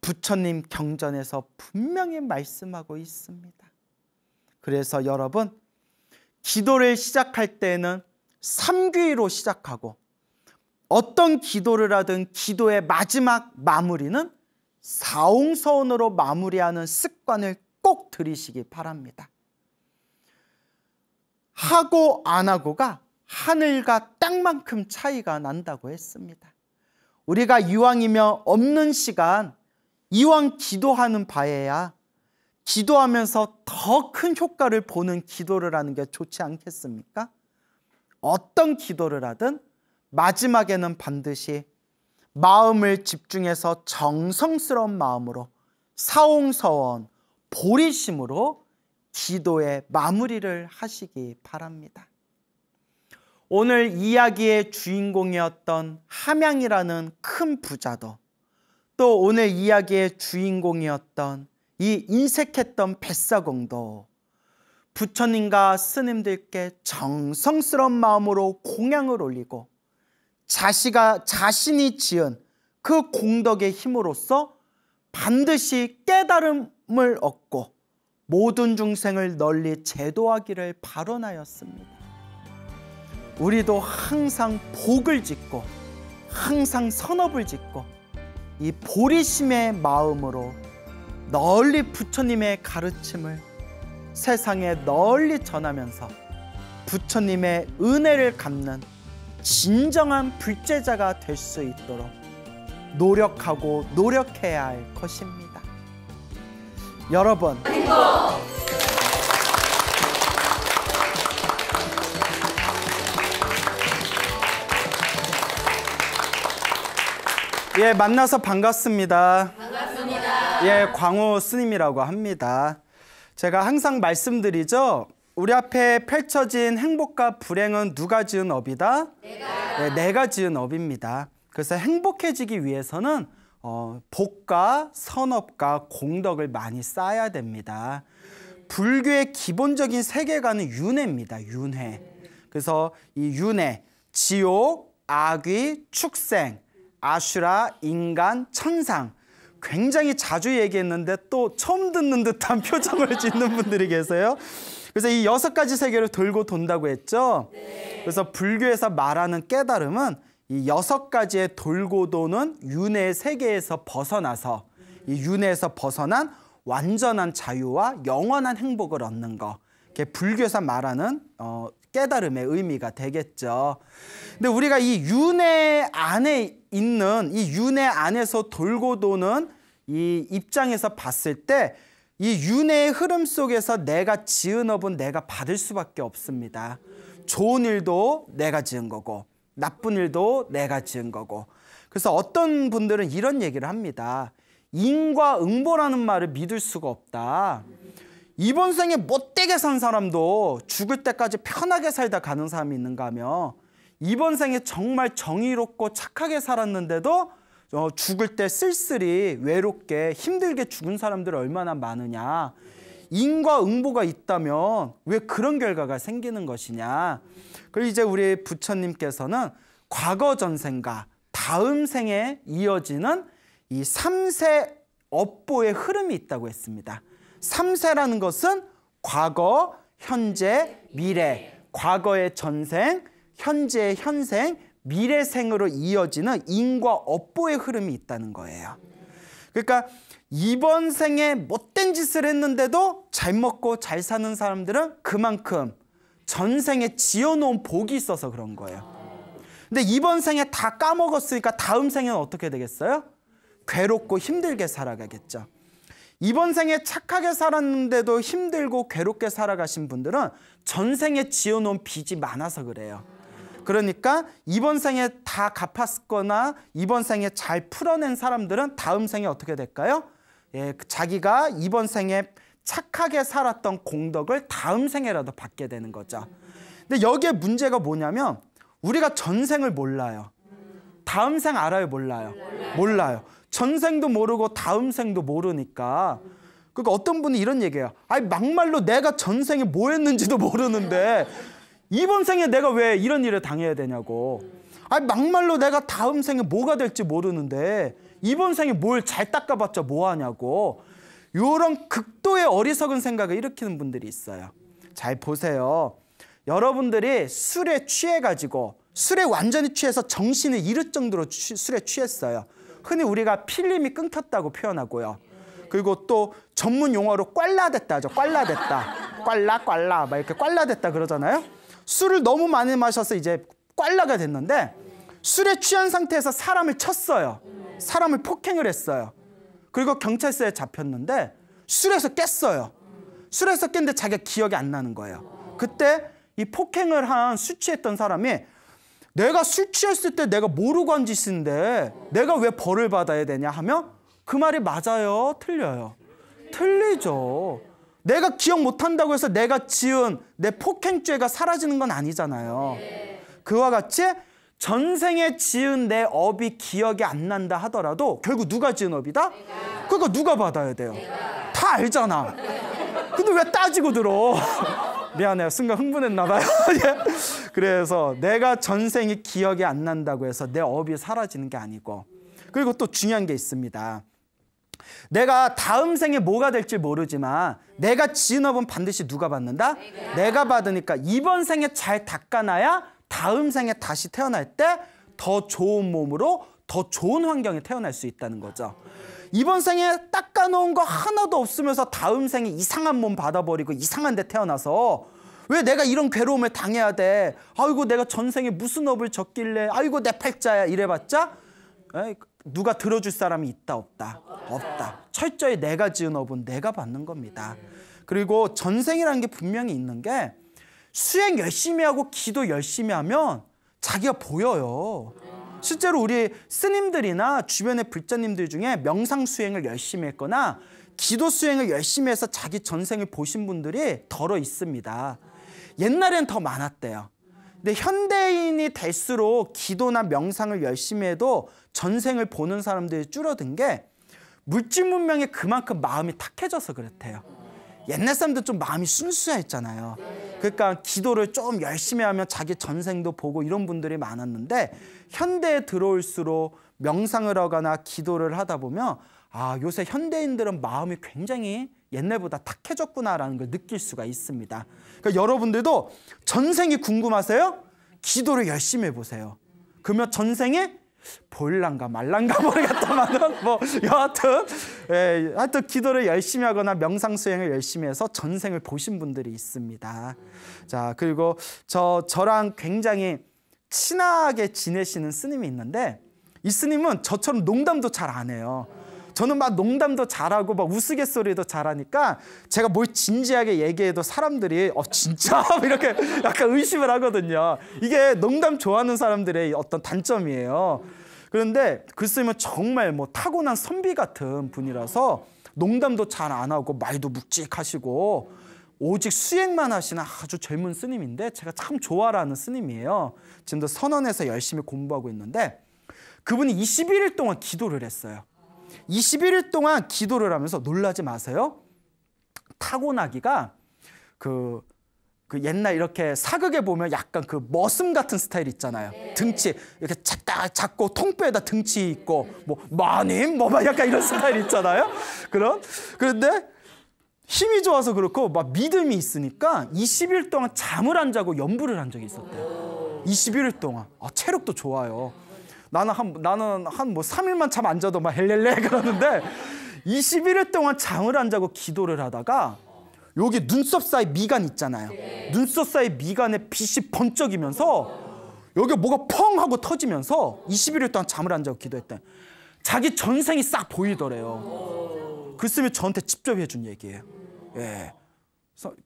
부처님 경전에서 분명히 말씀하고 있습니다. 그래서 여러분, 기도를 시작할 때는 삼귀로 시작하고 어떤 기도를 하든 기도의 마지막 마무리는 사홍서원으로 마무리하는 습관을 꼭 들이시기 바랍니다. 하고 안 하고가 하늘과 땅만큼 차이가 난다고 했습니다. 우리가 이왕이면 없는 시간 이왕 기도하는 바에야 기도하면서 더 큰 효과를 보는 기도를 하는 게 좋지 않겠습니까? 어떤 기도를 하든 마지막에는 반드시 마음을 집중해서 정성스러운 마음으로 사홍서원, 보리심으로 기도의 마무리를 하시기 바랍니다. 오늘 이야기의 주인공이었던 함양이라는 큰 부자도, 또 오늘 이야기의 주인공이었던 이 인색했던 뱃사공도 부처님과 스님들께 정성스러운 마음으로 공양을 올리고 자신이 지은 그 공덕의 힘으로써 반드시 깨달음을 얻고 모든 중생을 널리 제도하기를 발언하였습니다. 우리도 항상 복을 짓고 항상 선업을 짓고 이 보리심의 마음으로 널리 부처님의 가르침을 세상에 널리 전하면서 부처님의 은혜를 갚는 진정한 불제자가 될 수 있도록 노력하고 노력해야 할 것입니다. 여러분, 예, 만나서 반갑습니다. 예, 광호 스님이라고 합니다. 제가 항상 말씀드리죠. 우리 앞에 펼쳐진 행복과 불행은 누가 지은 업이다? 내가 지은 업입니다. 그래서 행복해지기 위해서는 복과 선업과 공덕을 많이 쌓아야 됩니다. 불교의 기본적인 세계관은 윤회입니다. 윤회. 그래서 이 윤회, 지옥, 악귀, 축생, 아슈라, 인간, 천상, 굉장히 자주 얘기했는데 또 처음 듣는 듯한 표정을 짓는 분들이 계세요. 그래서 이 6가지 세계를 돌고 돈다고 했죠. 그래서 불교에서 말하는 깨달음은 이 6가지의 돌고 도는 윤회의 세계에서 벗어나서 이 윤회에서 벗어난 완전한 자유와 영원한 행복을 얻는 거. 그게 불교에서 말하는 깨달음의 의미가 되겠죠. 근데 우리가 이 윤회 안에 있는 이 윤회 안에서 돌고 도는 이 입장에서 봤을 때 이 윤회의 흐름 속에서 내가 지은 업은 내가 받을 수밖에 없습니다. 좋은 일도 내가 지은 거고 나쁜 일도 내가 지은 거고. 그래서 어떤 분들은 이런 얘기를 합니다. 인과응보라는 말을 믿을 수가 없다. 이번 생에 못되게 산 사람도 죽을 때까지 편하게 살다 가는 사람이 있는가 하며, 이번 생에 정말 정의롭고 착하게 살았는데도 죽을 때 쓸쓸히 외롭게 힘들게 죽은 사람들이 얼마나 많으냐. 인과응보가 있다면 왜 그런 결과가 생기는 것이냐. 그리고 이제 우리 부처님께서는 과거 전생과 다음 생에 이어지는 이 3세 업보의 흐름이 있다고 했습니다. 3세라는 것은 과거, 현재, 미래. 과거의 전생, 현재의 현생, 미래생으로 이어지는 인과 업보의 흐름이 있다는 거예요. 그러니까 이번 생에 못된 짓을 했는데도 잘 먹고 잘 사는 사람들은 그만큼 전생에 지어놓은 복이 있어서 그런 거예요. 근데 이번 생에 다 까먹었으니까 다음 생에는 어떻게 되겠어요? 괴롭고 힘들게 살아가겠죠. 이번 생에 착하게 살았는데도 힘들고 괴롭게 살아가신 분들은 전생에 지어놓은 빚이 많아서 그래요. 그러니까 이번 생에 다 갚았거나 이번 생에 잘 풀어낸 사람들은 다음 생에 어떻게 될까요? 자기가 이번 생에 착하게 살았던 공덕을 다음 생에라도 받게 되는 거죠. 근데 여기에 문제가 뭐냐면 우리가 전생을 몰라요. 다음 생 알아요? 몰라요? 몰라요. 전생도 모르고 다음 생도 모르니까. 그러니까 어떤 분이 이런 얘기해요. 아니 막말로 내가 전생에 뭐 했는지도 모르는데 이번 생에 내가 왜 이런 일을 당해야 되냐고. 아니 막말로 내가 다음 생에 뭐가 될지 모르는데 이번 생에 뭘 잘 닦아봤자 뭐하냐고. 이런 극도의 어리석은 생각을 일으키는 분들이 있어요. 잘 보세요. 여러분들이 술에 취해가지고 술에 완전히 취해서 정신을 잃을 정도로 술에 취했어요. 흔히 우리가 필름이 끊겼다고 표현하고요. 그리고 또 전문 용어로 꽐라됐다 하죠. 꽐라됐다. 꽐라 막 이렇게 꽐라됐다 그러잖아요. 술을 너무 많이 마셔서 이제 꽐라가 됐는데 술에 취한 상태에서 사람을 쳤어요. 사람을 폭행을 했어요. 그리고 경찰서에 잡혔는데 술에서 깼어요. 술에서 깼는데 자기가 기억이 안 나는 거예요. 그때 이 폭행을 한 술 취했던 사람이 내가 술 취했을 때 내가 모르고 한 짓인데 내가 왜 벌을 받아야 되냐 하면 그 말이 맞아요? 틀려요? 틀리죠. 내가 기억 못한다고 해서 내가 지은 내 폭행죄가 사라지는 건 아니잖아요. 그와 같이 전생에 지은 내 업이 기억이 안 난다 하더라도 결국 누가 지은 업이다? 그러니까 누가 받아야 돼요? 다 알잖아. 근데 왜 따지고 들어? 미안해요. 순간 흥분했나 봐요. 그래서 내가 전생이 기억이 안 난다고 해서 내 업이 사라지는 게 아니고, 그리고 또 중요한 게 있습니다. 내가 다음 생에 뭐가 될지 모르지만 내가 지은 업은 반드시 누가 받는다? 내가 받으니까 이번 생에 잘 닦아놔야 다음 생에 다시 태어날 때 더 좋은 몸으로 더 좋은 환경에 태어날 수 있다는 거죠. 이번 생에 닦아놓은 거 하나도 없으면서 다음 생에 이상한 몸 받아버리고 이상한 데 태어나서 왜 내가 이런 괴로움을 당해야 돼? 아이고 내가 전생에 무슨 업을 졌길래 아이고 내 팔자야 이래봤자 누가 들어줄 사람이 있다 없다? 없다. 철저히 내가 지은 업은 내가 받는 겁니다. 그리고 전생이라는 게 분명히 있는 게 수행 열심히 하고 기도 열심히 하면 자기가 보여요. 실제로 우리 스님들이나 주변의 불자님들 중에 명상 수행을 열심히 했거나 기도 수행을 열심히 해서 자기 전생을 보신 분들이 덜어 있습니다. 옛날엔 더 많았대요. 근데 현대인이 될수록 기도나 명상을 열심히 해도 전생을 보는 사람들이 줄어든 게 물질 문명에 그만큼 마음이 탁해져서 그렇대요. 옛날 사람들 좀 마음이 순수했잖아요. 그러니까 기도를 좀 열심히 하면 자기 전생도 보고 이런 분들이 많았는데 현대에 들어올수록 명상을 하거나 기도를 하다 보면 아 요새 현대인들은 마음이 굉장히 옛날보다 탁해졌구나라는 걸 느낄 수가 있습니다. 그러니까 여러분들도 전생이 궁금하세요? 기도를 열심히 해보세요. 그러면 전생에 보일란가 말란가 모르겠다만은 뭐 여하튼 하여튼 기도를 열심히 하거나 명상 수행을 열심히 해서 전생을 보신 분들이 있습니다. 자, 그리고 저랑 굉장히 친하게 지내시는 스님이 있는데 이 스님은 저처럼 농담도 잘 안 해요. 저는 막 농담도 잘하고 막 우스갯소리도 잘하니까 제가 뭘 진지하게 얘기해도 사람들이 진짜? 이렇게 약간 의심을 하거든요. 이게 농담 좋아하는 사람들의 어떤 단점이에요. 그런데 그 스님은 정말 뭐 타고난 선비 같은 분이라서 농담도 잘 안 하고 말도 묵직하시고 오직 수행만 하시는 아주 젊은 스님인데 제가 참 좋아하는 스님이에요. 지금도 선원에서 열심히 공부하고 있는데 그분이 21일 동안 기도를 했어요. 21일 동안 기도를 하면서 놀라지 마세요. 타고나기가 그 옛날 이렇게 사극에 보면 약간 그 머슴 같은 스타일 있잖아요. 등치 이렇게 작고 통뼈에다 등치 있고 뭐 마님 뭐 약간 이런 스타일 있잖아요. 그런데 힘이 좋아서 그렇고 막 믿음이 있으니까 20일 동안 잠을 안 자고 연불을 한 적이 있었대요. 21일 동안. 체력도 좋아요. 나는 한 뭐 3일만 잠 안 자도 막 헬렐레 그러는데 21일 동안 잠을 안 자고 기도를 하다가 여기 눈썹 사이 미간 있잖아요. 눈썹 사이 미간에 빛이 번쩍이면서 여기 뭐가 펑 하고 터지면서 21일 동안 잠을 안 자고 기도했대. 자기 전생이 싹 보이더래요. 그 스님이 저한테 직접 해준 얘기예요. 예.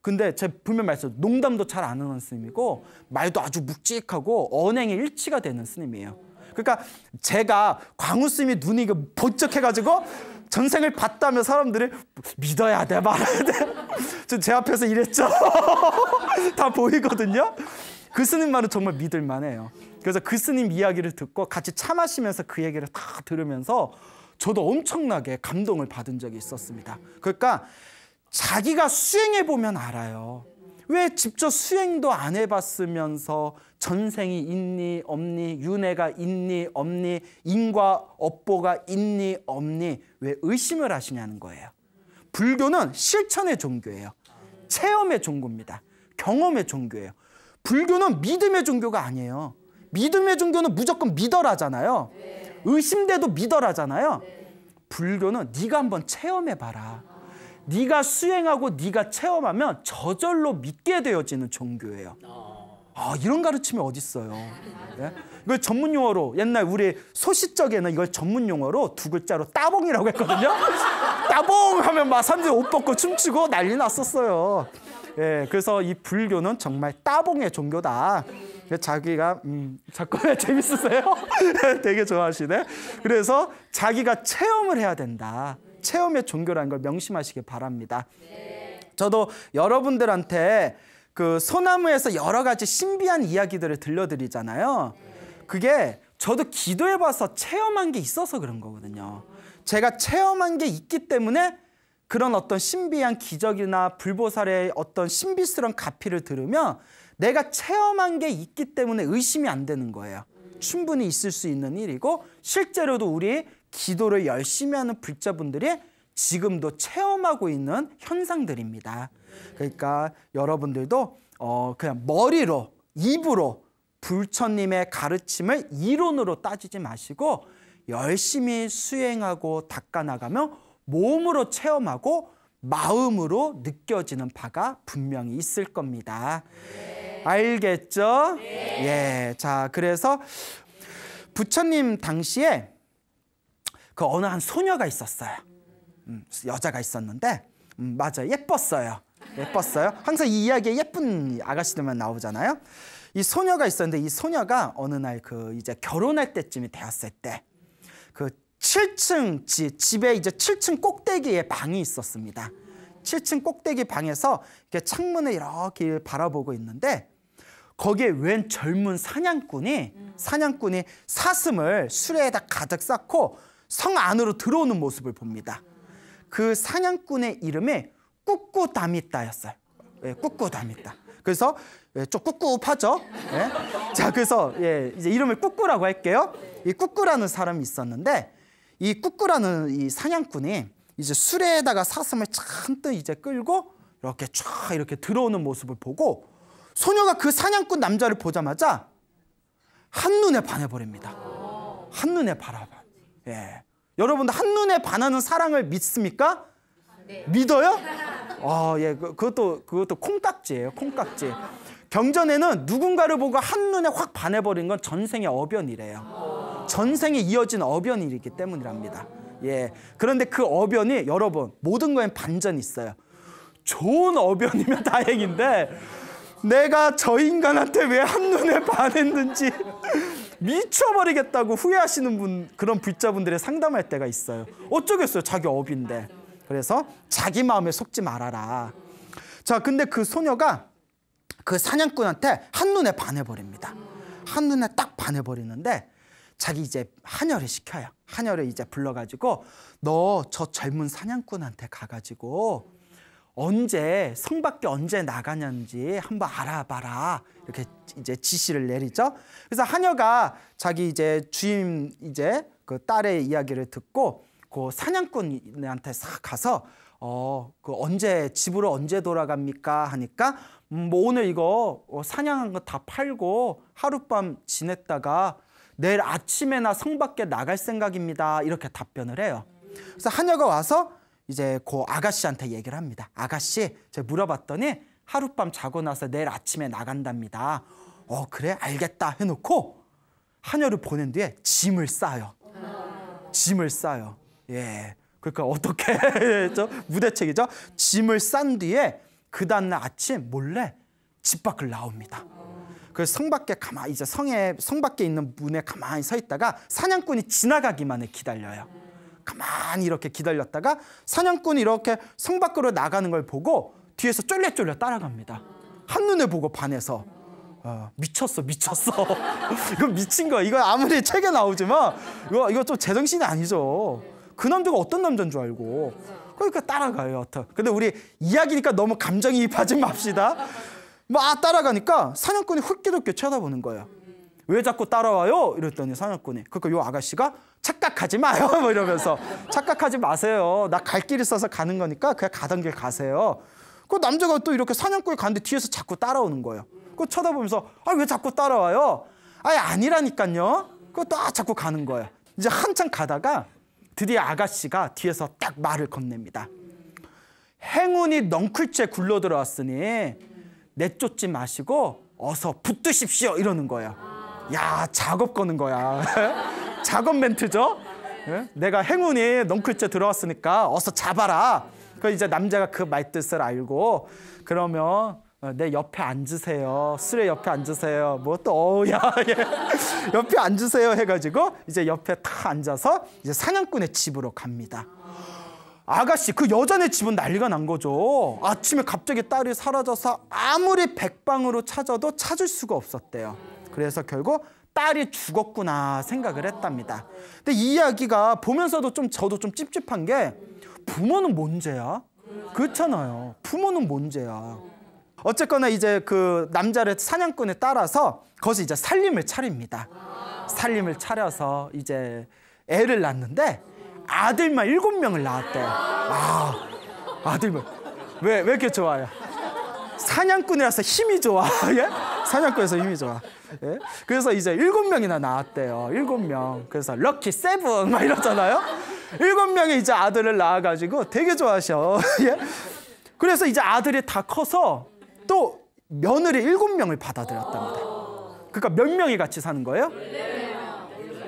근데 제가 분명 말했어요. 농담도 잘 안 하는 스님이고 말도 아주 묵직하고 언행에 일치가 되는 스님이에요. 그러니까 제가 광우 스님이 눈이 번쩍해가지고 전생을 봤다며 사람들이 믿어야 돼 말아야 돼. 제 앞에서 이랬죠. 다 보이거든요. 그 스님 말은 정말 믿을 만해요. 그래서 그 스님 이야기를 듣고 같이 차 마시면서 그 얘기를 다 들으면서 저도 엄청나게 감동을 받은 적이 있었습니다. 그러니까 자기가 수행해보면 알아요. 왜 직접 수행도 안 해봤으면서 전생이 있니 없니, 윤회가 있니 없니, 인과 업보가 있니 없니 왜 의심을 하시냐는 거예요. 불교는 실천의 종교예요. 체험의 종교입니다. 경험의 종교예요. 불교는 믿음의 종교가 아니에요. 믿음의 종교는 무조건 믿어라잖아요. 의심돼도 믿어라잖아요. 불교는 네가 한번 체험해봐라. 네가 수행하고 네가 체험하면 저절로 믿게 되어지는 종교예요. 이런 가르침이 어딨어요. 예? 이걸 전문 용어로 옛날 우리 소시적에는 이걸 전문 용어로 두 글자로 따봉이라고 했거든요. 따봉 하면 막 사람들이 옷 벗고 춤추고 난리 났었어요. 예, 그래서 이 불교는 정말 따봉의 종교다. 자기가 자꾸 재밌으세요? 되게 좋아하시네. 그래서 자기가 체험을 해야 된다. 체험의 종교라는 걸 명심하시기 바랍니다. 저도 여러분들한테 그 소나무에서 여러 가지 신비한 이야기들을 들려드리잖아요. 그게 저도 기도해봐서 체험한 게 있어서 그런 거거든요. 제가 체험한 게 있기 때문에 그런 어떤 신비한 기적이나 불보살의 어떤 신비스러운 가피를 들으면 내가 체험한 게 있기 때문에 의심이 안 되는 거예요. 충분히 있을 수 있는 일이고 실제로도 우리 기도를 열심히 하는 불자분들이 지금도 체험하고 있는 현상들입니다. 그러니까 여러분들도 그냥 머리로, 입으로 불처님의 가르침을 이론으로 따지지 마시고 열심히 수행하고 닦아나가면 몸으로 체험하고 마음으로 느껴지는 바가 분명히 있을 겁니다. 알겠죠? 예. 자, 그래서 부처님 당시에 그 어느 한 소녀가 있었어요. 여자가 있었는데 맞아요. 예뻤어요. 항상 이 이야기에 예쁜 아가씨들만 나오잖아요. 이 소녀가 있었는데 이 소녀가 어느 날 이제 결혼할 때쯤이 되었을 때 그 7층 집에 이제 7층 꼭대기에 방이 있었습니다. 7층 꼭대기 방에서 이렇게 창문을 이렇게 바라보고 있는데 거기에 웬 젊은 사냥꾼이 사슴을 수레에다 가득 쌓고 성 안으로 들어오는 모습을 봅니다. 그 사냥꾼의 이름이 꿉꿉다미따였어요. 예, 꿉꿉다미따. 그래서 좀 꿉꿉하죠. 예. 자, 그래서 이제 이름을 꿉꾸라고 할게요. 이 꿉꾸라는 사람이 있었는데 이 꿉꾸라는 이 사냥꾼이 이제 수레에다가 사슴을 잔뜩 이제 끌고 이렇게 쫙 이렇게 들어오는 모습을 보고 소녀가 그 사냥꾼 남자를 보자마자 한눈에 반해버립니다. 한눈에 반해봐. 예. 여러분들 한눈에 반하는 사랑을 믿습니까? 네. 믿어요? 예. 그것도 콩깍지예요. 콩깍지. 경전에는 누군가를 보고 한눈에 확 반해버린 건 전생의 어변이래요. 전생에 이어진 어변이기 때문이랍니다. 예. 그런데 그 어변이 여러분 모든 거엔 반전이 있어요. 좋은 어변이면 다행인데 내가 저 인간한테 왜 한눈에 반했는지 미쳐버리겠다고 후회하시는 그런 불자분들의 상담할 때가 있어요. 어쩌겠어요. 자기 업인데. 그래서 자기 마음에 속지 말아라. 자, 근데 그 소녀가 그 사냥꾼한테 한눈에 반해버립니다. 한눈에 딱 반해버리는데 자기 이제 한여를 시켜요. 한여를 이제 불러가지고 너 저 젊은 사냥꾼한테 가가지고 언제 성 밖에 언제 나가는지 한번 알아봐라. 이렇게 이제 지시를 내리죠. 그래서 한여가 자기 이제 주임 이제 그 딸의 이야기를 듣고 그 사냥꾼한테 싹 가서 그 언제 집으로 언제 돌아갑니까 하니까 뭐 오늘 이거 사냥한 거 다 팔고 하룻밤 지냈다가 내일 아침에나 성 밖에 나갈 생각입니다. 이렇게 답변을 해요. 그래서 한여가 와서 이제 그 아가씨한테 얘기를 합니다. 아가씨, 제가 물어봤더니 하룻밤 자고 나서 내일 아침에 나간답니다. 그래? 알겠다 해놓고 한여를 보낸 뒤에 짐을 싸요. 짐을 싸요. 예. 그러니까 어떻게 했죠? 무대책이죠. 짐을 싼 뒤에 그 다음날 아침 몰래 집 밖을 나옵니다. 그래서 성 밖에 가만히 이제 성 밖에 있는 문에 가만히 서 있다가 사냥꾼이 지나가기만을 기다려요. 가만히 이렇게 기다렸다가 사냥꾼이 이렇게 성 밖으로 나가는 걸 보고 뒤에서 쫄래쫄래 따라갑니다. 한눈에 보고 반해서 미쳤어. 이거 미친 거야. 이거 아무리 책에 나오지만 이거 좀 제정신이 아니죠. 그 남자가 어떤 남자인 줄 알고. 그러니까 따라가요. 근데 우리 이야기니까 너무 감정이입하지 맙시다. 따라가니까 사냥꾼이 흑기독게 쳐다보는 거예요. 왜 자꾸 따라와요? 이랬더니 사냥꾼이 그러니까 요 아가씨가 착각하지 마요. 뭐 이러면서 착각하지 마세요. 나 갈 길 있어서 가는 거니까 그냥 가던 길 가세요. 그 남자가 또 이렇게 사냥꾼이 가는데 뒤에서 자꾸 따라오는 거예요. 그거 쳐다보면서 왜 자꾸 따라와요? 아니라니까요. 그거 또 자꾸 가는 거예요. 이제 한참 가다가 드디어 아가씨가 뒤에서 딱 말을 건넵니다. 행운이 넝쿨째 굴러 들어왔으니 내쫓지 마시고 어서 붙드십시오. 이러는 거예요. 야, 작업 거는 거야. 작업 멘트죠. 내가 행운이 넝쿨째 들어왔으니까 어서 잡아라. 그 이제 남자가 그 말뜻을 알고 그러면 내 옆에 앉으세요. 수레 옆에 앉으세요. 뭐 또 옆에 앉으세요 해가지고 이제 옆에 탁 앉아서 이제 사냥꾼의 집으로 갑니다. 아가씨 그 여자네 집은 난리가 난 거죠. 아침에 갑자기 딸이 사라져서 아무리 백방으로 찾아도 찾을 수가 없었대요. 그래서 결국 딸이 죽었구나 생각을 했답니다. 근데 이 이야기가 보면서도 저도 좀 찝찝한 게 부모는 뭔 죄야? 그렇잖아요. 부모는 뭔 죄야? 어쨌거나 이제 그 남자를 사냥꾼에 따라서 거기서 이제 살림을 차립니다. 살림을 차려서 이제 애를 낳는데 아들만 7명을 낳았대요. 아들만 왜 이렇게 좋아요? 사냥꾼이라서 힘이 좋아. 예? 사냥꾼에서 힘이 좋아. 예? 그래서 이제 7명이나 낳았대요. 7명. 그래서 럭키 세븐 막 이러잖아요. 7명의 이제 아들을 낳아가지고 되게 좋아하셔. 예? 그래서 이제 아들이 다 커서 또 며느리 7명을 받아들였답니다. 그러니까 몇 명이 같이 사는 거예요?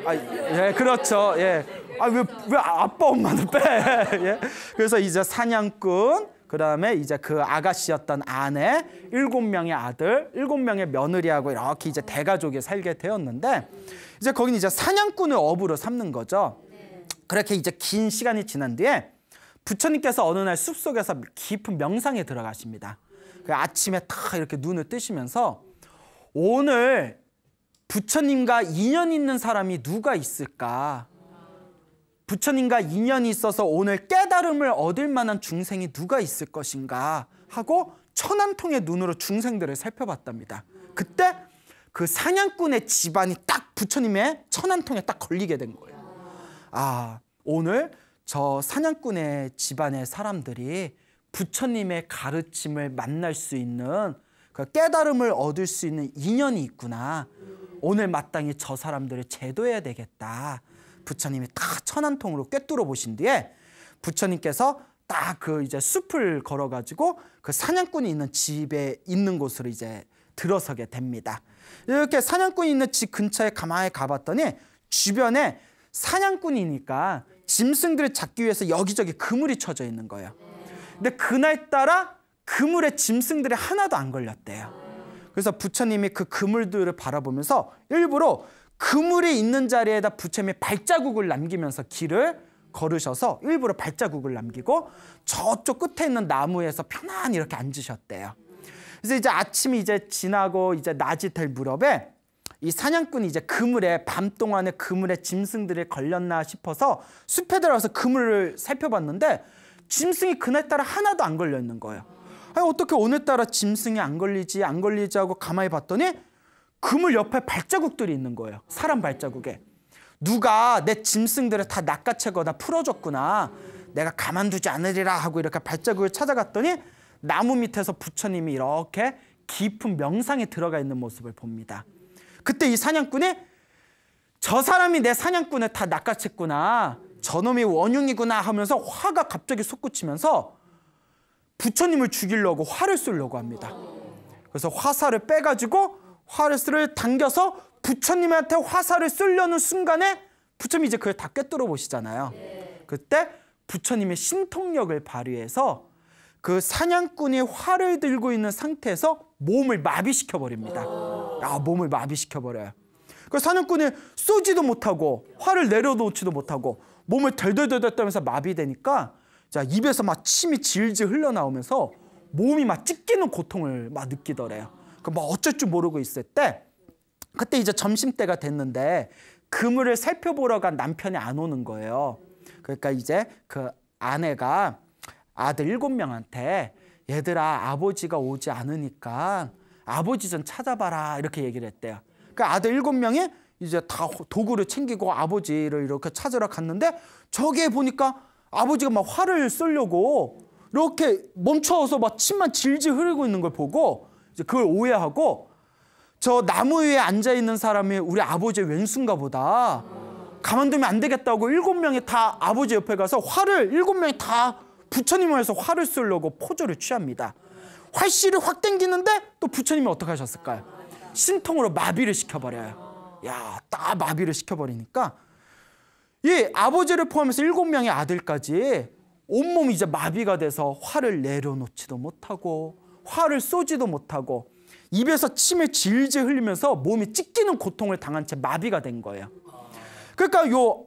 예, 그렇죠. 예. 왜 아빠 엄마는 빼? 예? 그래서 이제 사냥꾼, 그 다음에 이제 그 아가씨였던 아내, 7명의 아들, 7명의 며느리하고 이렇게 이제 대가족이 살게 되었는데 이제 거기는 이제 사냥꾼을 어부로 삼는 거죠. 그렇게 이제 긴 시간이 지난 뒤에 부처님께서 어느 날 숲속에서 깊은 명상에 들어가십니다. 그 아침에 탁 이렇게 눈을 뜨시면서 오늘 부처님과 인연 있는 사람이 누가 있을까? 부처님과 인연이 있어서 오늘 깨달음을 얻을 만한 중생이 누가 있을 것인가 하고 천안통의 눈으로 중생들을 살펴봤답니다. 그때 그 사냥꾼의 집안이 딱 부처님의 천안통에 딱 걸리게 된 거예요. 오늘 저 사냥꾼의 집안의 사람들이 부처님의 가르침을 만날 수 있는 그 깨달음을 얻을 수 있는 인연이 있구나. 오늘 마땅히 저 사람들을 제도해야 되겠다. 부처님이 딱 천안통으로 꿰뚫어 보신 뒤에 부처님께서 딱 그 이제 숲을 걸어가지고 그 사냥꾼이 있는 집에 있는 곳으로 이제 들어서게 됩니다. 이렇게 사냥꾼이 있는 집 근처에 가만히 가봤더니 주변에 사냥꾼이니까 짐승들을 잡기 위해서 여기저기 그물이 쳐져 있는 거예요. 근데 그날따라 그물에 짐승들이 하나도 안 걸렸대요. 그래서 부처님이 그 그물들을 바라보면서 일부러 그물이 있는 자리에다 부처님이 발자국을 남기면서 길을 걸으셔서 일부러 발자국을 남기고 저쪽 끝에 있는 나무에서 편안히 이렇게 앉으셨대요. 그래서 이제 아침이 이제 지나고 이제 낮이 될 무렵에 이 사냥꾼이 이제 그물에 밤 동안에 그물에 짐승들이 걸렸나 싶어서 숲에 들어가서 그물을 살펴봤는데 짐승이 그날따라 하나도 안 걸려 있는 거예요. 아니, 어떻게 오늘따라 짐승이 안 걸리지 하고 가만히 봤더니 그물 옆에 발자국들이 있는 거예요. 사람 발자국에. 누가 내 짐승들을 다 낚아채거나 풀어줬구나. 내가 가만두지 않으리라 하고 이렇게 발자국을 찾아갔더니 나무 밑에서 부처님이 이렇게 깊은 명상에 들어가 있는 모습을 봅니다. 그때 이 사냥꾼이 저 사람이 내 사냥꾼을 다 낚아챘구나. 저놈이 원흉이구나 하면서 화가 갑자기 솟구치면서 부처님을 죽이려고 화를 쏘려고 합니다. 그래서 화살을 빼가지고 화살을 당겨서 부처님한테 화살을 쏘려는 순간에 부처님이 이제 그걸 다 꿰뚫어 보시잖아요. 그때 부처님의 신통력을 발휘해서 그 사냥꾼이 활을 들고 있는 상태에서 몸을 마비시켜 버립니다. 몸을 마비시켜 버려요. 그 사냥꾼이 쏘지도 못하고 활을 내려놓지도 못하고 몸을 덜덜덜 떨면서 마비되니까 자, 입에서 막 침이 질질 흘러나오면서 몸이 막 찢기는 고통을 막 느끼더래요. 그 뭐 어쩔 줄 모르고 있을 때 그때 이제 점심때가 됐는데 그물을 살펴보러 간 남편이 안 오는 거예요. 그러니까 이제 그 아내가 아들 7명한테 얘들아 아버지가 오지 않으니까 아버지 좀 찾아봐라 이렇게 얘기를 했대요. 그러니까 아들 7명이 이제 다 도구를 챙기고 아버지를 이렇게 찾으러 갔는데 저기에 보니까 아버지가 막 활을 쏘려고 이렇게 멈춰서 막 침만 질질 흐르고 있는 걸 보고 이제 그걸 오해하고 저 나무 위에 앉아있는 사람이 우리 아버지의 왼수인가 보다. 가만두면 안 되겠다고 7명이 다 아버지 옆에 가서 활을 7명이 다 부처님을 해서 활을 쏘려고 포즈를 취합니다. 활씨를 확 당기는데 또 부처님이 어떻게 하셨을까요? 신통으로 마비를 시켜버려요. 야, 딱 마비를 시켜버리니까 이 아버지를 포함해서 7명의 아들까지 온몸이 이제 마비가 돼서 활을 내려놓지도 못하고 활을 쏘지도 못하고 입에서 침을 질질 흘리면서 몸이 찢기는 고통을 당한 채 마비가 된 거예요. 그러니까 요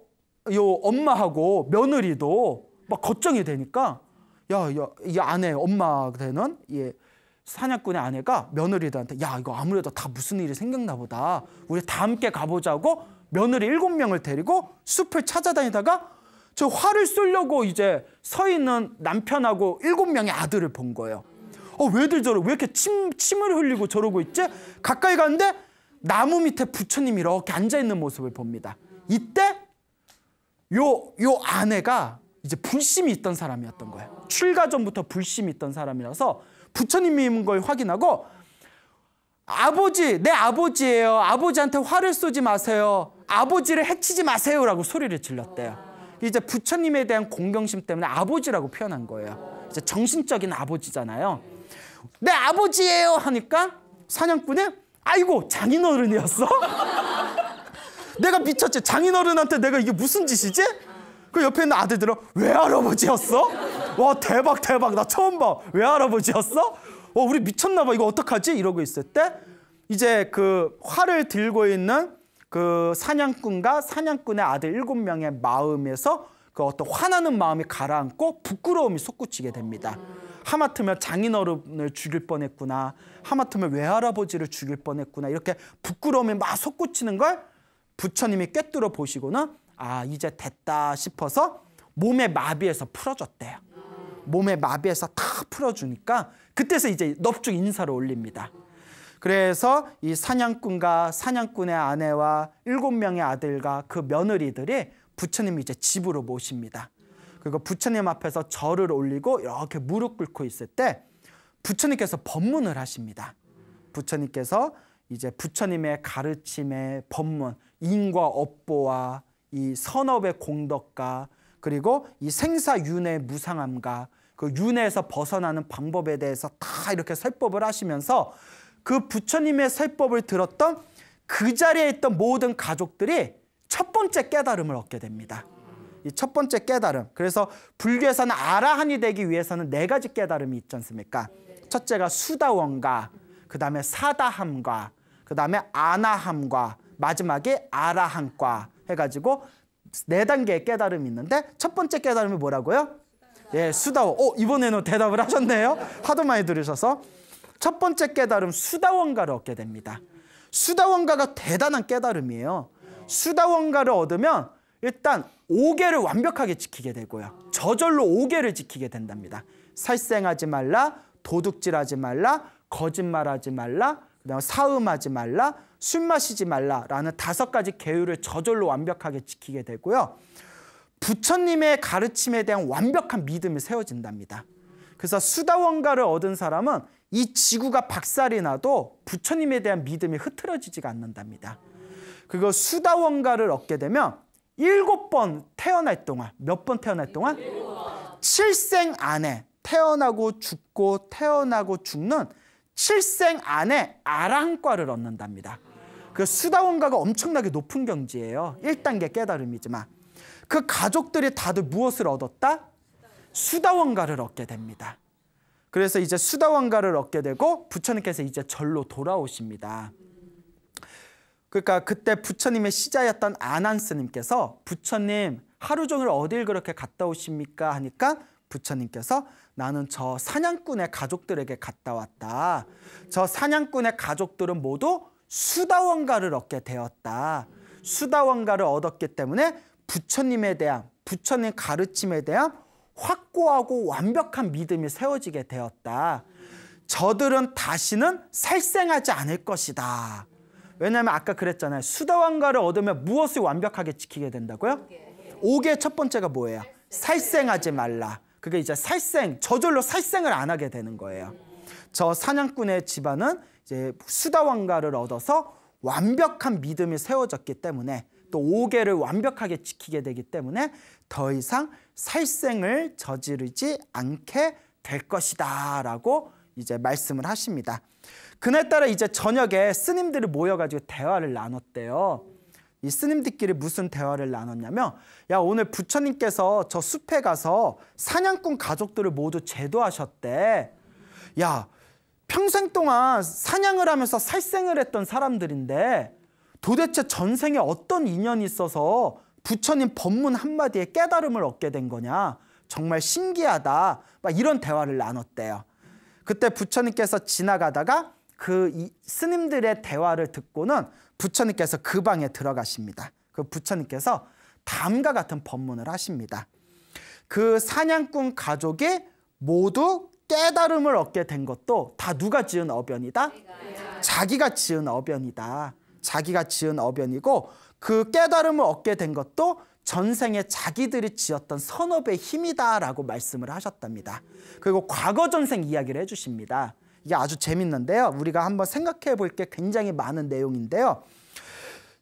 엄마하고 며느리도 막 걱정이 되니까 이 아내 엄마 되는 이 사냥꾼의 아내가 며느리들한테 야 이거 아무래도 다 무슨 일이 생겼나 보다. 우리 다 함께 가보자고 며느리 7명을 데리고 숲을 찾아다니다가 저 활을 쏘려고 이제 서 있는 남편하고 7명의 아들을 본 거예요. 왜들 저러? 왜 이렇게 침을 흘리고 저러고 있지? 가까이 갔는데 나무 밑에 부처님이 이렇게 앉아있는 모습을 봅니다. 이때 요 아내가 이제 불심이 있던 사람이었던 거예요. 출가 전부터 불심이 있던 사람이라서 부처님인 걸 확인하고 아버지, 내 아버지예요. 아버지한테 화를 쏘지 마세요. 아버지를 해치지 마세요라고 소리를 질렀대요. 이제 부처님에 대한 공경심 때문에 아버지라고 표현한 거예요. 이제 정신적인 아버지잖아요. 내 아버지예요 하니까 사냥꾼이 아이고 장인어른이었어? 내가 미쳤지. 장인어른한테 내가 이게 무슨 짓이지? 그 옆에 있는 아들들은 외할아버지였어? 와 대박 나 처음 봐. 외할아버지였어? 우리 미쳤나 봐. 이거 어떡하지? 이러고 있을 때 이제 그 활을 들고 있는 그 사냥꾼과 사냥꾼의 아들 7명의 마음에서 그 어떤 화나는 마음이 가라앉고 부끄러움이 솟구치게 됩니다. 하마터면 장인어른을 죽일 뻔했구나. 하마터면 외할아버지를 죽일 뻔했구나. 이렇게 부끄러움이 막 솟구치는 걸 부처님이 꿰뚫어 보시고는 이제 됐다 싶어서 몸의 마비에서 풀어줬대요. 몸의 마비에서 탁 풀어주니까 그때서 이제 넙죽 인사를 올립니다. 그래서 이 사냥꾼과 사냥꾼의 아내와 7명의 아들과 그 며느리들이 부처님이 이제 집으로 모십니다. 그리고 부처님 앞에서 절을 올리고 이렇게 무릎 꿇고 있을 때 부처님께서 법문을 하십니다. 부처님께서 이제 부처님의 가르침의 법문, 인과 업보와 이 선업의 공덕과 그리고 이 생사윤회의 무상함과 그 윤회에서 벗어나는 방법에 대해서 다 이렇게 설법을 하시면서 그 부처님의 설법을 들었던 그 자리에 있던 모든 가족들이 첫 번째 깨달음을 얻게 됩니다. 이 첫 번째 깨달음. 그래서 불교에서는 아라한이 되기 위해서는 4가지 깨달음이 있지 않습니까? 첫째가 수다원가, 그 다음에 사다함과, 그 다음에 아나함과, 마지막에 아라함과 해가지고 4단계의 깨달음이 있는데 첫 번째 깨달음이 뭐라고요? 예, 수다원. 이번에는 대답을 하셨네요. 하도 많이 들으셔서. 첫 번째 깨달음 수다원가를 얻게 됩니다. 수다원가가 대단한 깨달음이에요. 수다원가를 얻으면 일단 5계를 완벽하게 지키게 되고요. 저절로 5계를 지키게 된답니다. 살생하지 말라, 도둑질하지 말라, 거짓말하지 말라, 그다음에 사음하지 말라, 술 마시지 말라라는 5가지 계율을 저절로 완벽하게 지키게 되고요. 부처님의 가르침에 대한 완벽한 믿음이 세워진답니다. 그래서 수다원가를 얻은 사람은 이 지구가 박살이 나도 부처님에 대한 믿음이 흐트러지지가 않는답니다. 그리고 수다원가를 얻게 되면 7번 태어날 동안, 몇 번 태어날 동안? 7생 안에 태어나고 죽고 태어나고 죽는 7생 안에 아라한과를 얻는답니다. 그 수다원가가 엄청나게 높은 경지예요. 1단계 깨달음이지만 그 가족들이 다들 무엇을 얻었다? 수다원가를 얻게 됩니다. 그래서 이제 수다원가를 얻게 되고 부처님께서 이제 절로 돌아오십니다. 그러니까 그때 부처님의 시자였던 아난스님께서 부처님 하루 종일 어딜 그렇게 갔다 오십니까? 하니까 부처님께서 나는 저 사냥꾼의 가족들에게 갔다 왔다. 저 사냥꾼의 가족들은 모두 수다원가를 얻게 되었다. 수다원가를 얻었기 때문에 부처님에 대한, 부처님 가르침에 대한 확고하고 완벽한 믿음이 세워지게 되었다. 저들은 다시는 살생하지 않을 것이다. 왜냐하면 아까 그랬잖아요. 수다원가를 얻으면 무엇을 완벽하게 지키게 된다고요? 5개의 첫 번째가 뭐예요? 살생하지 말라. 그게 이제 살생, 저절로 살생을 안 하게 되는 거예요. 저 사냥꾼의 집안은 이제 수다원가를 얻어서 완벽한 믿음이 세워졌기 때문에 또 5계를 완벽하게 지키게 되기 때문에 더 이상 살생을 저지르지 않게 될 것이다 라고 이제 말씀을 하십니다. 그날따라 이제 저녁에 스님들이 모여가지고 대화를 나눴대요. 이 스님들끼리 무슨 대화를 나눴냐면, 야, 오늘 부처님께서 저 숲에 가서 사냥꾼 가족들을 모두 제도하셨대. 야, 평생 동안 사냥을 하면서 살생을 했던 사람들인데 도대체 전생에 어떤 인연이 있어서 부처님 법문 한마디에 깨달음을 얻게 된 거냐. 정말 신기하다. 막 이런 대화를 나눴대요. 그때 부처님께서 지나가다가 그 스님들의 대화를 듣고는 부처님께서 그 방에 들어가십니다. 그 부처님께서 다음과 같은 법문을 하십니다. 그 사냥꾼 가족이 모두 깨달음을 얻게 된 것도 다 누가 지은 어변이다? 자기가 지은 어변이다. 자기가 지은 어변이고 그 깨달음을 얻게 된 것도 전생에 자기들이 지었던 선업의 힘이다라고 말씀을 하셨답니다. 그리고 과거 전생 이야기를 해주십니다. 이게 아주 재밌는데요. 우리가 한번 생각해 볼 게 굉장히 많은 내용인데요.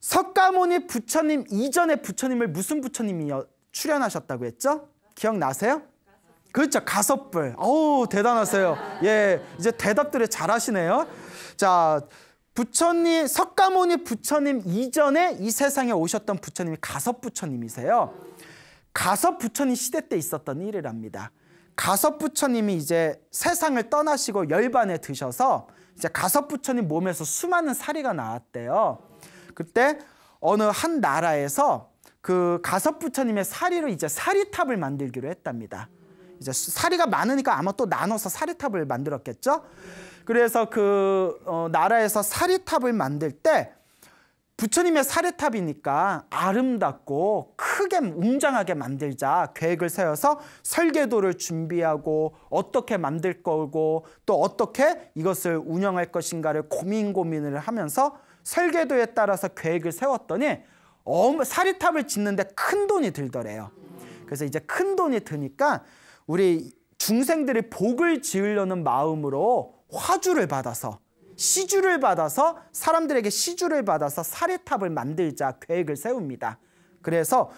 석가모니 부처님 이전에 부처님을 무슨 부처님이 출연하셨다고 했죠? 기억나세요? 그렇죠. 가섭불. 어우, 대단하세요. 예, 이제 대답들을 잘하시네요. 자, 부처님, 석가모니 부처님 이전에 이 세상에 오셨던 부처님이 가섭부처님이세요. 가섭부처님 시대 때 있었던 일이랍니다. 가섭부처님이 이제 세상을 떠나시고 열반에 드셔서 이제 가섭부처님 몸에서 수많은 사리가 나왔대요. 그때 어느 한 나라에서 그 가섭부처님의 사리로 이제 사리탑을 만들기로 했답니다. 이제 사리가 많으니까 아마 또 나눠서 사리탑을 만들었겠죠. 그래서 그 나라에서 사리탑을 만들 때 부처님의 사리탑이니까 아름답고 크게 웅장하게 만들자 계획을 세워서 설계도를 준비하고 어떻게 만들 거고 또 어떻게 이것을 운영할 것인가를 고민을 하면서 설계도에 따라서 계획을 세웠더니 사리탑을 짓는데 큰 돈이 들더래요. 그래서 이제 큰 돈이 드니까 우리 중생들이 복을 지으려는 마음으로 화주를 받아서, 시주를 받아서, 사람들에게 시주를 받아서 사리탑을 만들자 계획을 세웁니다. 그래서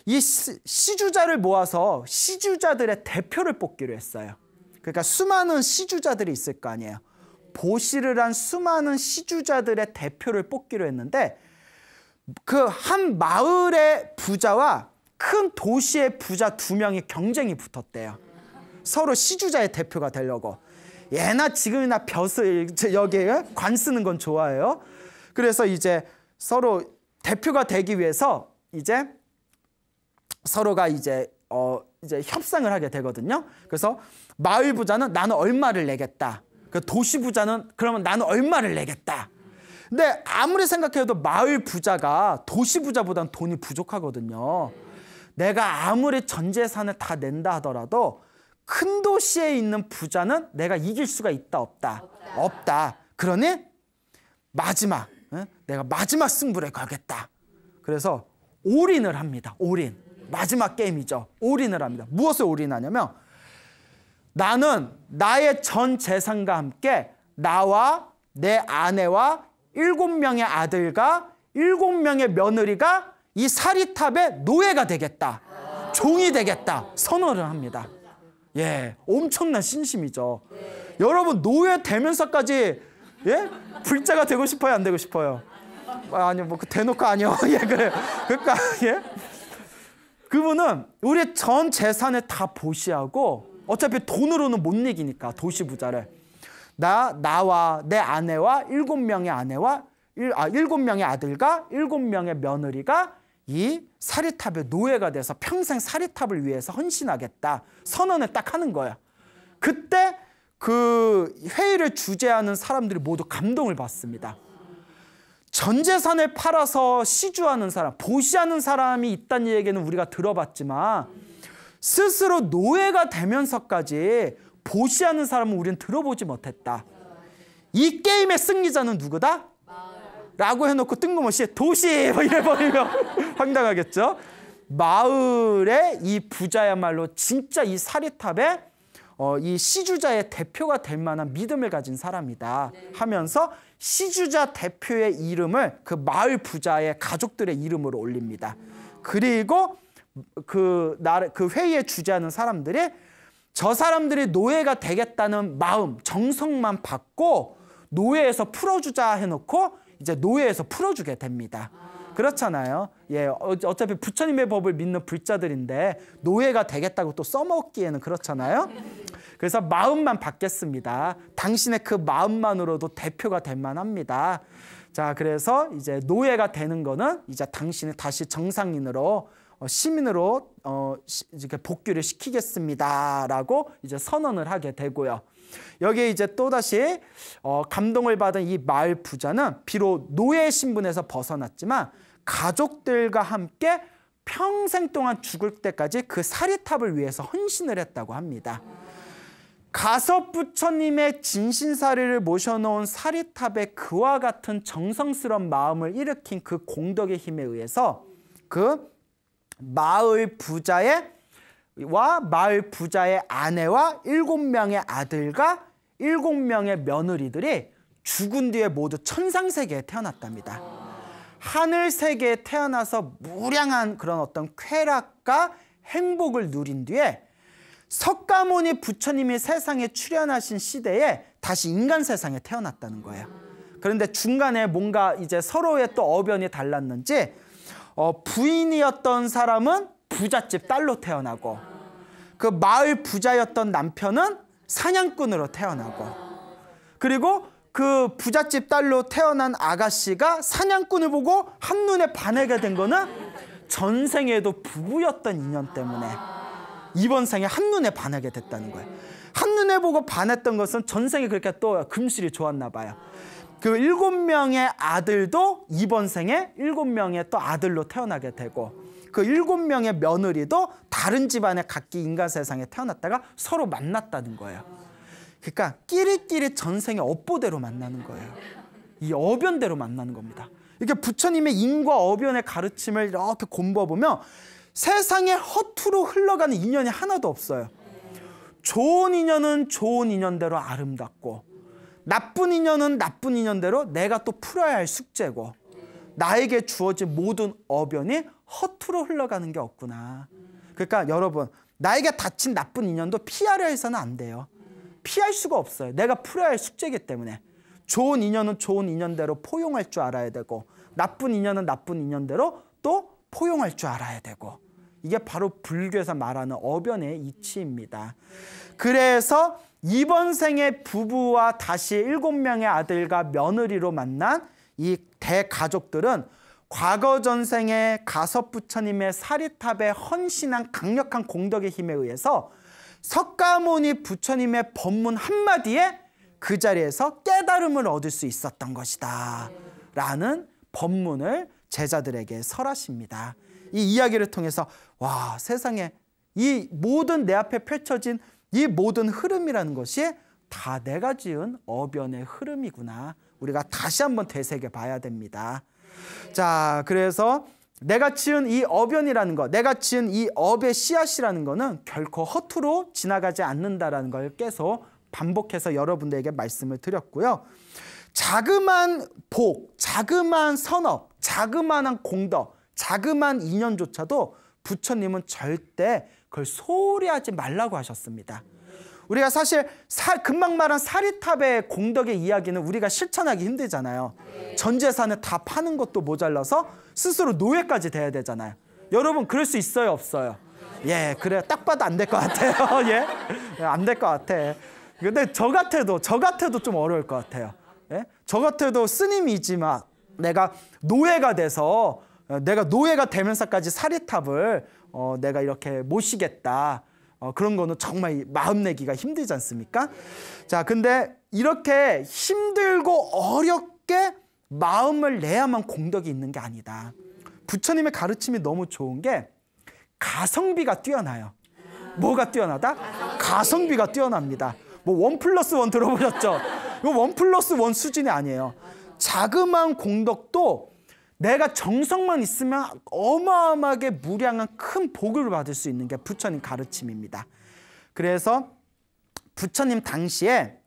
이 시주자를 모아서 시주자들의 대표를 뽑기로 했어요. 그러니까 수많은 시주자들이 있을 거 아니에요. 보시를 한 수많은 시주자들의 대표를 뽑기로 했는데, 그 한 마을의 부자와 큰 도시의 부자 2명이 경쟁이 붙었대요. 서로 시주자의 대표가 되려고. 예나 지금이나 벼슬 여기에 관 쓰는 건 좋아해요. 그래서 이제 서로 대표가 되기 위해서 이제 서로가 이제 협상을 하게 되거든요. 그래서 마을 부자는 나는 얼마를 내겠다. 그 도시 부자는 그러면 나는 얼마를 내겠다. 근데 아무리 생각해도 마을 부자가 도시 부자보다는 돈이 부족하거든요. 내가 아무리 전 재산을 다 낸다 하더라도 큰 도시에 있는 부자는 내가 이길 수가 있다 없다? 없다. 그러니 마지막, 내가 마지막 승부를 걸겠다. 그래서 올인을 합니다. 올인. 마지막 게임이죠. 올인을 합니다. 무엇을 올인하냐면, 나는 나의 전 재산과 함께 나와 내 아내와 7명의 아들과 7명의 며느리가 이 사리탑의 노예가 되겠다. 종이 되겠다. 선언을 합니다. 예, 엄청난 신심이죠. 여러분, 노예 되면서까지 예? 불자가 되고 싶어요, 안 되고 싶어요? 아니요, 뭐 대놓고 아니요. 예, 그래요. 그러니까 예. 그분은 우리 전 재산을 다 보시하고, 어차피 돈으로는 못 이기니까 도시 부자를, 나와 내 아내와 7명의 아내와 7명의 아들과 7명의 며느리가 이 사리탑의 노예가 돼서 평생 사리탑을 위해서 헌신하겠다 선언을 딱 하는 거예요. 그때 그 회의를 주재하는 사람들이 모두 감동을 받습니다. 전 재산을 팔아서 시주하는 사람, 보시하는 사람이 있다는 얘기는 우리가 들어봤지만, 스스로 노예가 되면서까지 보시하는 사람은 우리는 들어보지 못했다. 이 게임의 승리자는 누구다? 라고 해놓고 뜬금없이 도시 뭐 이래버리면 황당하겠죠. 마을의 이 부자야말로 진짜 이 사리탑의 이 시주자의 대표가 될 만한 믿음을 가진 사람이다 하면서 시주자 대표의 이름을 그 마을 부자의 가족들의 이름으로 올립니다. 그리고 그 회의에 주재하는 사람들이 저 사람들이 노예가 되겠다는 마음, 정성만 받고 노예에서 풀어주자 해놓고 이제 노예에서 풀어주게 됩니다. 그렇잖아요. 예, 어차피 부처님의 법을 믿는 불자들인데 노예가 되겠다고 또 써먹기에는 그렇잖아요. 그래서 마음만 받겠습니다. 당신의 그 마음만으로도 대표가 될 만합니다. 자, 그래서 이제 노예가 되는 거는 이제 당신이 다시 정상인으로 시민으로 이렇게 복귀를 시키겠습니다라고 이제 선언을 하게 되고요. 여기에 이제 또다시 감동을 받은 이 마을 부자는 비록 노예 신분에서 벗어났지만 가족들과 함께 평생 동안 죽을 때까지 그 사리탑을 위해서 헌신을 했다고 합니다. 가섭 부처님의 진신사리를 모셔놓은 사리탑에 그와 같은 정성스러운 마음을 일으킨 그 공덕의 힘에 의해서 그 마을 부자의 아내와 7명의 아들과 7명의 며느리들이 죽은 뒤에 모두 천상세계에 태어났답니다. 하늘세계에 태어나서 무량한 그런 어떤 쾌락과 행복을 누린 뒤에 석가모니 부처님이 세상에 출현하신 시대에 다시 인간 세상에 태어났다는 거예요. 그런데 중간에 뭔가 이제 서로의 또 어변이 달랐는지 부인이었던 사람은 부잣집 딸로 태어나고 그 마을 부자였던 남편은 사냥꾼으로 태어나고, 그리고 그 부잣집 딸로 태어난 아가씨가 사냥꾼을 보고 한눈에 반하게 된 거는 전생에도 부부였던 인연 때문에 이번 생에 한눈에 반하게 됐다는 거예요. 한눈에 보고 반했던 것은 전생에 그렇게 또 금실이 좋았나 봐요. 그 7명의 아들도 이번 생에 7명의 또 아들로 태어나게 되고, 그 7명의 며느리도 다른 집안의 각기 인간 세상에 태어났다가 서로 만났다는 거예요. 그러니까 끼리끼리 전생의 업보대로 만나는 거예요. 이 어변대로 만나는 겁니다. 이렇게 부처님의 인과 어변의 가르침을 이렇게 곰보아 보면 세상에 허투루 흘러가는 인연이 하나도 없어요. 좋은 인연은 좋은 인연대로 아름답고 나쁜 인연은 나쁜 인연대로 내가 또 풀어야 할 숙제고 나에게 주어진 모든 어변이 허투루 흘러가는 게 없구나. 그러니까 여러분, 나에게 닥친 나쁜 인연도 피하려 해서는 안 돼요. 피할 수가 없어요. 내가 풀어야 할 숙제이기 때문에. 좋은 인연은 좋은 인연대로 포용할 줄 알아야 되고 나쁜 인연은 나쁜 인연대로 또 포용할 줄 알아야 되고, 이게 바로 불교에서 말하는 어변의 이치입니다. 그래서 이번 생에 부부와 다시 7명의 아들과 며느리로 만난 이 대가족들은 과거 전생에 가섭 부처님의 사리탑에 헌신한 강력한 공덕의 힘에 의해서 석가모니 부처님의 법문 한마디에 그 자리에서 깨달음을 얻을 수 있었던 것이다 라는 법문을 제자들에게 설하십니다. 이 이야기를 통해서 와, 세상에 이 모든 내 앞에 펼쳐진 이 모든 흐름이라는 것이 다 내가 지은 어변의 흐름이구나. 우리가 다시 한번 되새겨 봐야 됩니다. 자, 그래서 내가 지은 이 어변이라는 것, 내가 지은 이 업의 씨앗이라는 것은 결코 허투루 지나가지 않는다라는 걸 계속 반복해서 여러분들에게 말씀을 드렸고요. 자그마한 복, 자그마한 선업, 자그마한 공덕, 자그마한 인연조차도 부처님은 절대 그걸 소홀히 하지 말라고 하셨습니다. 우리가 사실 금방 말한 사리탑의 공덕의 이야기는 우리가 실천하기 힘들잖아요. 전 재산을 다 파는 것도 모자라서 스스로 노예까지 돼야 되잖아요. 여러분, 그럴 수 있어요, 없어요? 예, 그래, 딱 봐도 안 될 것 같아요. 예, 안 될 것 같아. 근데 저 같아도 좀 어려울 것 같아요. 예? 저 같아도 스님이지만 내가 노예가 돼서 내가 노예가 되면서까지 사리탑을 내가 이렇게 모시겠다. 그런 거는 정말 마음 내기가 힘들지 않습니까? 자, 근데 이렇게 힘들고 어렵게 마음을 내야만 공덕이 있는 게 아니다. 부처님의 가르침이 너무 좋은 게 가성비가 뛰어나요. 뭐가 뛰어나다? 가성비가 뛰어납니다. 뭐 1+1 들어보셨죠? 이거 1+1 수준이 아니에요. 자그마한 공덕도 내가 정성만 있으면 어마어마하게 무량한 큰 복을 받을 수 있는 게 부처님 가르침입니다. 그래서 부처님 당시에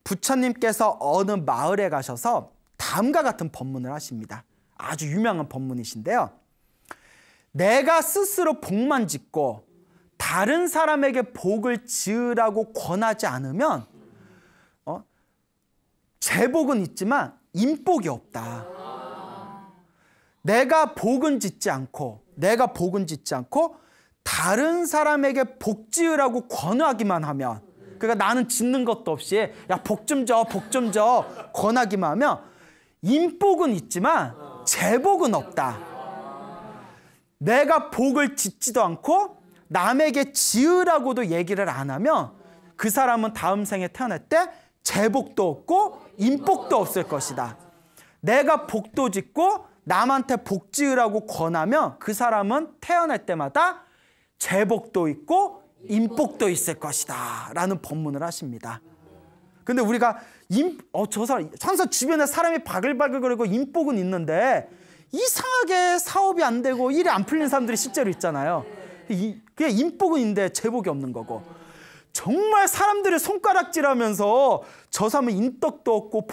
부처님께서 어느 마을에 가셔서 다음과 같은 법문을 하십니다. 아주 유명한 법문이신데요. 내가 스스로 복만 짓고 다른 사람에게 복을 지으라고 권하지 않으면 재복은 있지만 인복이 없다. 내가 복은 짓지 않고 다른 사람에게 복 지으라고 권하기만 하면, 그러니까 나는 짓는 것도 없이 야, 복 좀 줘 권하기만 하면 인복은 있지만 재복은 없다. 내가 복을 짓지도 않고 남에게 지으라고도 얘기를 안 하면 그 사람은 다음 생에 태어날 때 재복도 없고 인복도 없을 것이다. 내가 복도 짓고 남한테 복 지으라고 권하면 그 사람은 태어날 때마다 재복도 있고 인복도 있을 것이다 라는 법문을 하십니다. 근데 우리가 저 사람 항상 주변에 사람이 바글바글거리고 인복은 있는데 이상하게 사업이 안 되고 일이 안 풀리는 사람들이 실제로 있잖아요. 그게 인복은 있는데 재복이 없는 거고, 정말 사람들을 손가락질하면서 저 사람은 인덕도 없고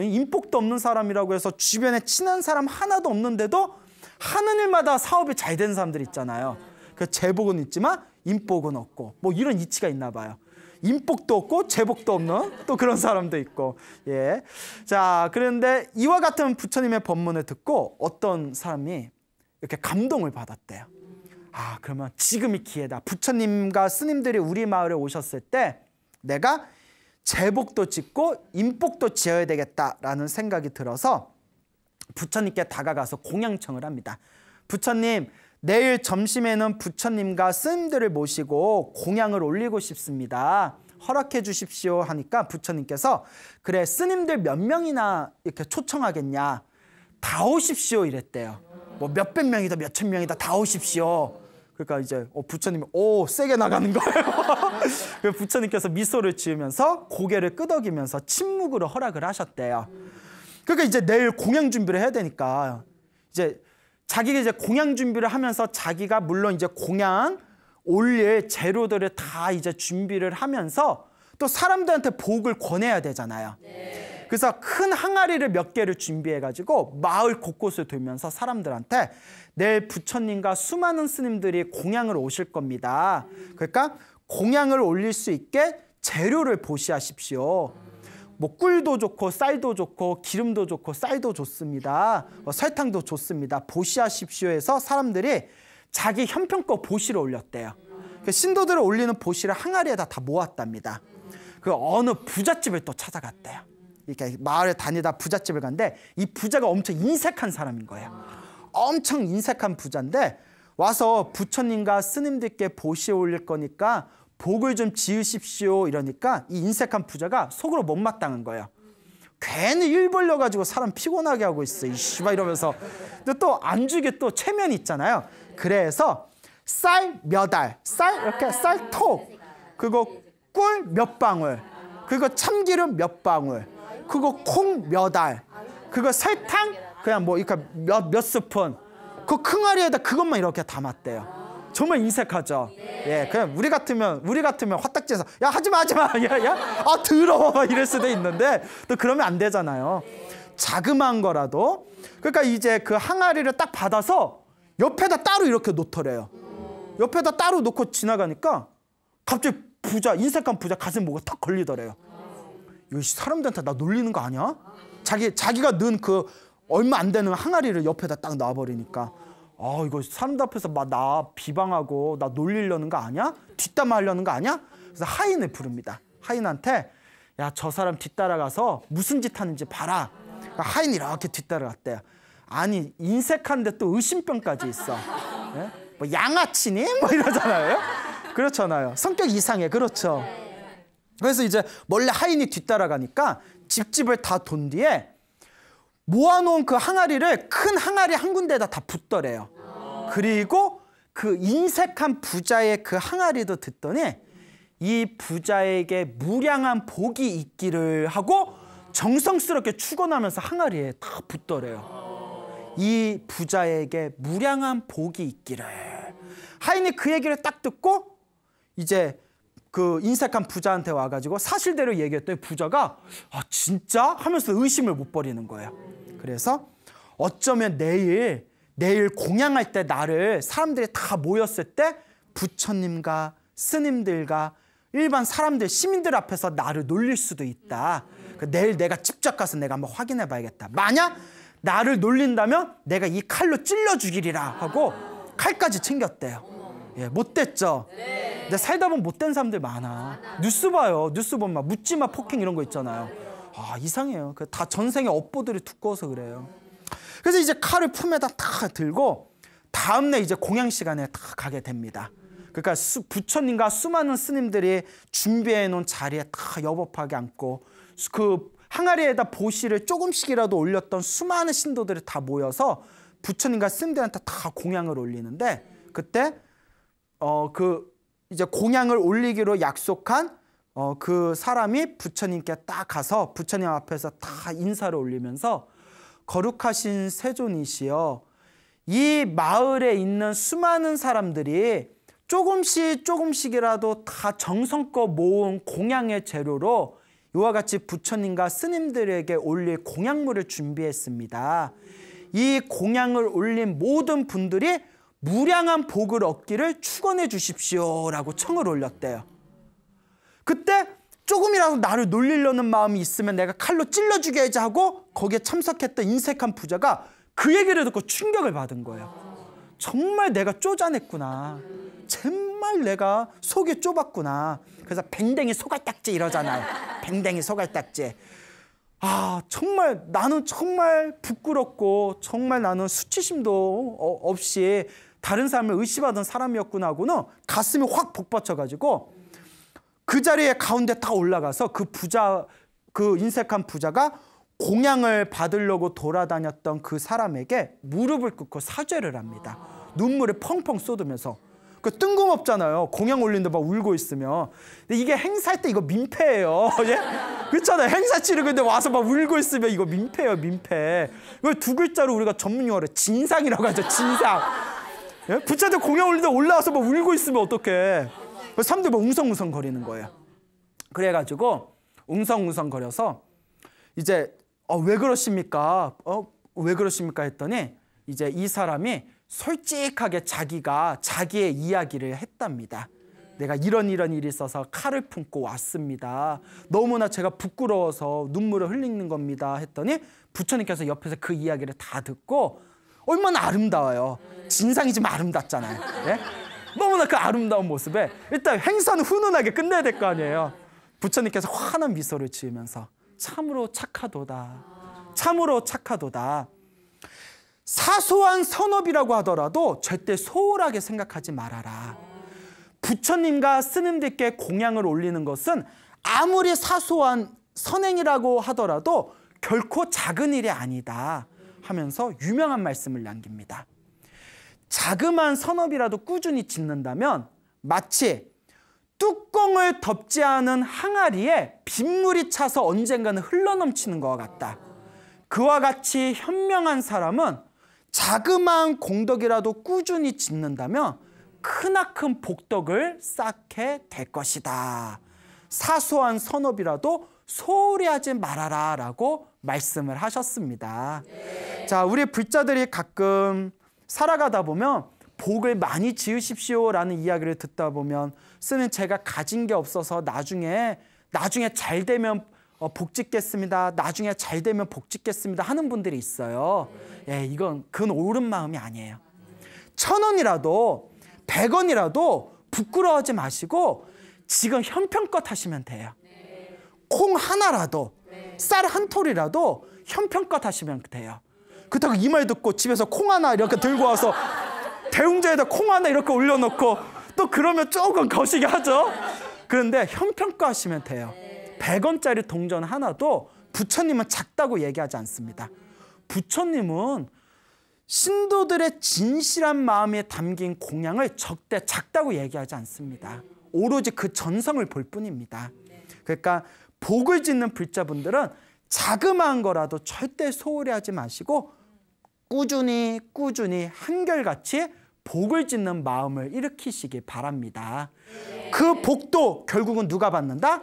인복도 없는 사람이라고 해서 주변에 친한 사람 하나도 없는데도 하는 일마다 사업이 잘 되는 사람들 있잖아요. 그 재복은 있지만 인복은 없고, 뭐 이런 이치가 있나 봐요. 인복도 없고 재복도 없는 또 그런 사람도 있고. 예. 자, 그런데 이와 같은 부처님의 법문을 듣고 어떤 사람이 이렇게 감동을 받았대요. 아, 그러면 지금이 기회다. 부처님과 스님들이 우리 마을에 오셨을 때 내가 재복도 짓고 인복도 지어야 되겠다라는 생각이 들어서 부처님께 다가가서 공양청을 합니다. 부처님, 내일 점심에는 부처님과 스님들을 모시고 공양을 올리고 싶습니다. 허락해 주십시오 하니까 부처님께서 그래, 스님들 몇 명이나 이렇게 초청하겠냐, 다 오십시오 이랬대요. 뭐 몇백 명이다 몇천 명이다 다 오십시오. 그러니까 이제 부처님이 세게 나가는 거예요. 부처님께서 미소를 지으면서 고개를 끄덕이면서 침묵으로 허락을 하셨대요. 그러니까 이제 내일 공양 준비를 해야 되니까 이제 자기가 이제 공양 준비를 하면서 자기가 물론 이제 공양 올릴 재료들을 다 이제 준비를 하면서 또 사람들한테 복을 권해야 되잖아요. 그래서 큰 항아리를 몇 개를 준비해가지고 마을 곳곳을 돌면서 사람들한테 내일 부처님과 수많은 스님들이 공양을 오실 겁니다. 그러니까 공양을 올릴 수 있게 재료를 보시하십시오. 뭐 꿀도 좋고 쌀도 좋고 기름도 좋고 쌀도 좋습니다. 설탕도 좋습니다. 보시하십시오 해서 사람들이 자기 형편껏 보시를 올렸대요. 그 신도들을 올리는 보시를 항아리에다 다 모았답니다. 그 어느 부잣집을 또 찾아갔대요. 이렇게 마을에 다니다 부잣집을 갔는데 이 부자가 엄청 인색한 사람인 거예요. 엄청 인색한 부자인데 와서 부처님과 스님들께 보시에 올릴 거니까 복을 좀 지으십시오 이러니까 이 인색한 부자가 속으로 못마땅한 거예요. 괜히 일 벌려가지고 사람 피곤하게 하고 있어 이씨발 이러면서. 근데 또 안 주게 또 체면이 있잖아요. 그래서 쌀 몇 알, 쌀 이렇게 쌀톡, 그거 꿀 몇 방울, 그거 참기름 몇 방울, 그거 콩 몇 알, 그거 설탕 그냥 뭐 이렇게 몇 스푼, 그 킁아리에다 그것만 이렇게 담았대요. 정말 인색하죠. 예, 그냥 우리 같으면 화딱지에서 야 하지마 아 더러워 막 이럴 수도 있는데 또 그러면 안 되잖아요. 자그마한 거라도. 그러니까 이제 그 항아리를 딱 받아서 옆에다 따로 이렇게 놓더래요. 옆에다 따로 놓고 지나가니까 갑자기 인색한 부자 가슴에 뭐가 탁 걸리더래요. 이거 사람들한테 나 놀리는 거 아니야? 자기가 넣은 그 얼마 안 되는 항아리를 옆에다 딱 놔버리니까 이거 사람들 앞에서 막 나 비방하고 나 놀리려는 거 아니야? 뒷담화하려는 거 아니야? 그래서 하인을 부릅니다. 하인한테 야, 저 사람 뒤따라가서 무슨 짓 하는지 봐라. 그러니까 하인이 이렇게 뒤따라갔대요. 아니 인색한데 또 의심병까지 있어. 예? 뭐 양아치니? 뭐 이러잖아요. 그렇잖아요. 성격 이상해. 그렇죠. 그래서 이제 몰래 하인이 뒤따라가니까 집집을 다 돈 뒤에 모아놓은 그 항아리를 큰 항아리 한 군데에다 다 붓더래요. 그리고 그 인색한 부자의 그 항아리도 듣더니 이 부자에게 무량한 복이 있기를 하고 정성스럽게 축원하면서 항아리에 다 붓더래요. 이 부자에게 무량한 복이 있기를. 하인이 그 얘기를 딱 듣고 이제 그 인색한 부자한테 와가지고 사실대로 얘기했더니 부자가 아 진짜? 하면서 의심을 못 버리는 거예요. 그래서 어쩌면 내일 공양할 때 나를 사람들이 다 모였을 때 부처님과 스님들과 일반 사람들, 시민들 앞에서 나를 놀릴 수도 있다. 내일 내가 직접 가서 내가 한번 확인해 봐야겠다. 만약 나를 놀린다면 내가 이 칼로 찔러 죽이리라 하고 칼까지 챙겼대요. 예, 못됐죠? 근데 살다 보면 못된 사람들 많아. 뉴스 봐요. 뉴스 보면 막 묻지마 폭행 이런 거 있잖아요. 아, 이상해요. 다 전생에 업보들이 두꺼워서 그래요. 그래서 이제 칼을 품에다 다 들고 다음날 이제 공양 시간에 다 가게 됩니다. 그러니까 부처님과 수많은 스님들이 준비해 놓은 자리에 다 여법하게 앉고 그 항아리에다 보시를 조금씩이라도 올렸던 수많은 신도들이 다 모여서 부처님과 스님들한테 다 공양을 올리는데 그때 이제 공양을 올리기로 약속한 그 사람이 부처님께 딱 가서 부처님 앞에서 다 인사를 올리면서 거룩하신 세존이시여, 이 마을에 있는 수많은 사람들이 조금씩이라도 다 정성껏 모은 공양의 재료로 이와 같이 부처님과 스님들에게 올릴 공양물을 준비했습니다. 이 공양을 올린 모든 분들이 무량한 복을 얻기를 축원해 주십시오라고 청을 올렸대요. 그때 조금이라도 나를 놀리려는 마음이 있으면 내가 칼로 찔러 죽여야지 하고 거기에 참석했던 인색한 부자가 그 얘기를 듣고 충격을 받은 거예요. 정말 내가 쪼잔했구나. 정말 내가 속이 좁았구나. 그래서 뱅댕이 소갈딱지 이러잖아요. 뱅댕이 소갈딱지. 아, 정말 나는 정말 부끄럽고 정말 나는 수치심도 없이 다른 사람을 의심하던 사람이었구나 하고는 가슴이 확 복받쳐가지고 그 자리에 가운데 딱 올라가서 그 인색한 부자가 공양을 받으려고 돌아다녔던 그 사람에게 무릎을 꿇고 사죄를 합니다. 눈물을 펑펑 쏟으면서. 그 뜬금없잖아요. 공양 올리는데 막 울고 있으면. 근데 이게 행사할 때 이거 민폐예요. 예? 그렇잖아요. 행사 치르는데 와서 막 울고 있으면 이거 민폐예요, 민폐. 이걸 두 글자로 우리가 전문 용어로 진상이라고 하죠. 진상. 예? 부처님 공양 올리는데 올라와서 막 울고 있으면 어떡해. 사람들이 막 웅성웅성 거리는 거예요. 그래가지고 웅성웅성 거려서 이제 왜 그러십니까? 왜 그러십니까? 했더니 이제 이 사람이 솔직하게 자기가 자기의 이야기를 했답니다. 내가 이런 일이 있어서 칼을 품고 왔습니다. 너무나 제가 부끄러워서 눈물을 흘리는 겁니다. 했더니 부처님께서 옆에서 그 이야기를 다 듣고 얼마나 아름다워요. 진상이지만 아름답잖아요. 예? 너무나 그 아름다운 모습에 일단 행사는 훈훈하게 끝내야 될 거 아니에요. 부처님께서 환한 미소를 지으면서 참으로 착하도다. 참으로 착하도다. 사소한 선업이라고 하더라도 절대 소홀하게 생각하지 말아라. 부처님과 스님들께 공양을 올리는 것은 아무리 사소한 선행이라고 하더라도 결코 작은 일이 아니다 하면서 유명한 말씀을 남깁니다. 자그마한 선업이라도 꾸준히 짓는다면 마치 뚜껑을 덮지 않은 항아리에 빗물이 차서 언젠가는 흘러넘치는 것과 같다. 그와 같이 현명한 사람은 자그마한 공덕이라도 꾸준히 짓는다면 크나큰 복덕을 쌓게 될 것이다. 사소한 선업이라도 소홀히 하지 말아라 라고 말씀을 하셨습니다. 자, 우리 불자들이 가끔 살아가다 보면 복을 많이 지으십시오 라는 이야기를 듣다 보면 쓰는 제가 가진 게 없어서 나중에 잘 되면 복 짓겠습니다. 나중에 잘 되면 복 짓겠습니다 하는 분들이 있어요. 예, 그건 옳은 마음이 아니에요. 1,000원이라도 100원이라도 부끄러워하지 마시고 지금 형편껏 하시면 돼요. 콩 하나라도 쌀 한 톨이라도 형편껏 하시면 돼요. 그렇다고 이 말 듣고 집에서 콩 하나 이렇게 들고 와서 대웅자에다 콩 하나 이렇게 올려놓고 또 그러면 조금 거시기 하죠. 그런데 형편껏 하시면 돼요. 100원짜리 동전 하나도 부처님은 작다고 얘기하지 않습니다. 부처님은 신도들의 진실한 마음에 담긴 공양을 적대 작다고 얘기하지 않습니다. 오로지 그 전성을 볼 뿐입니다. 그러니까 복을 짓는 불자분들은 자그마한 거라도 절대 소홀히 하지 마시고 꾸준히 한결같이 복을 짓는 마음을 일으키시기 바랍니다. 그 복도 결국은 누가 받는다?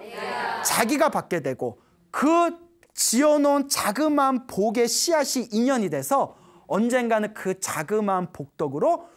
자기가 받게 되고 그 지어놓은 자그마한 복의 씨앗이 인연이 돼서 언젠가는 그 자그마한 복덕으로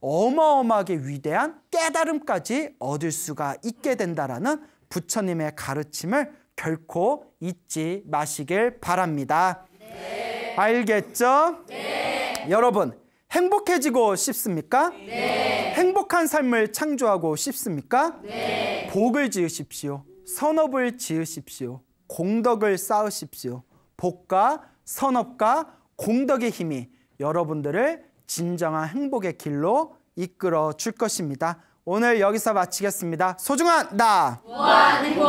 어마어마하게 위대한 깨달음까지 얻을 수가 있게 된다라는 부처님의 가르침을 결코 잊지 마시길 바랍니다. 네. 알겠죠? 네. 여러분, 행복해지고 싶습니까? 네. 행복한 삶을 창조하고 싶습니까? 네. 복을 지으십시오. 선업을 지으십시오. 공덕을 쌓으십시오. 복과 선업과 공덕의 힘이 여러분들을 진정한 행복의 길로 이끌어 줄 것입니다. 오늘 여기서 마치겠습니다. 소중한 나! 무한 행복!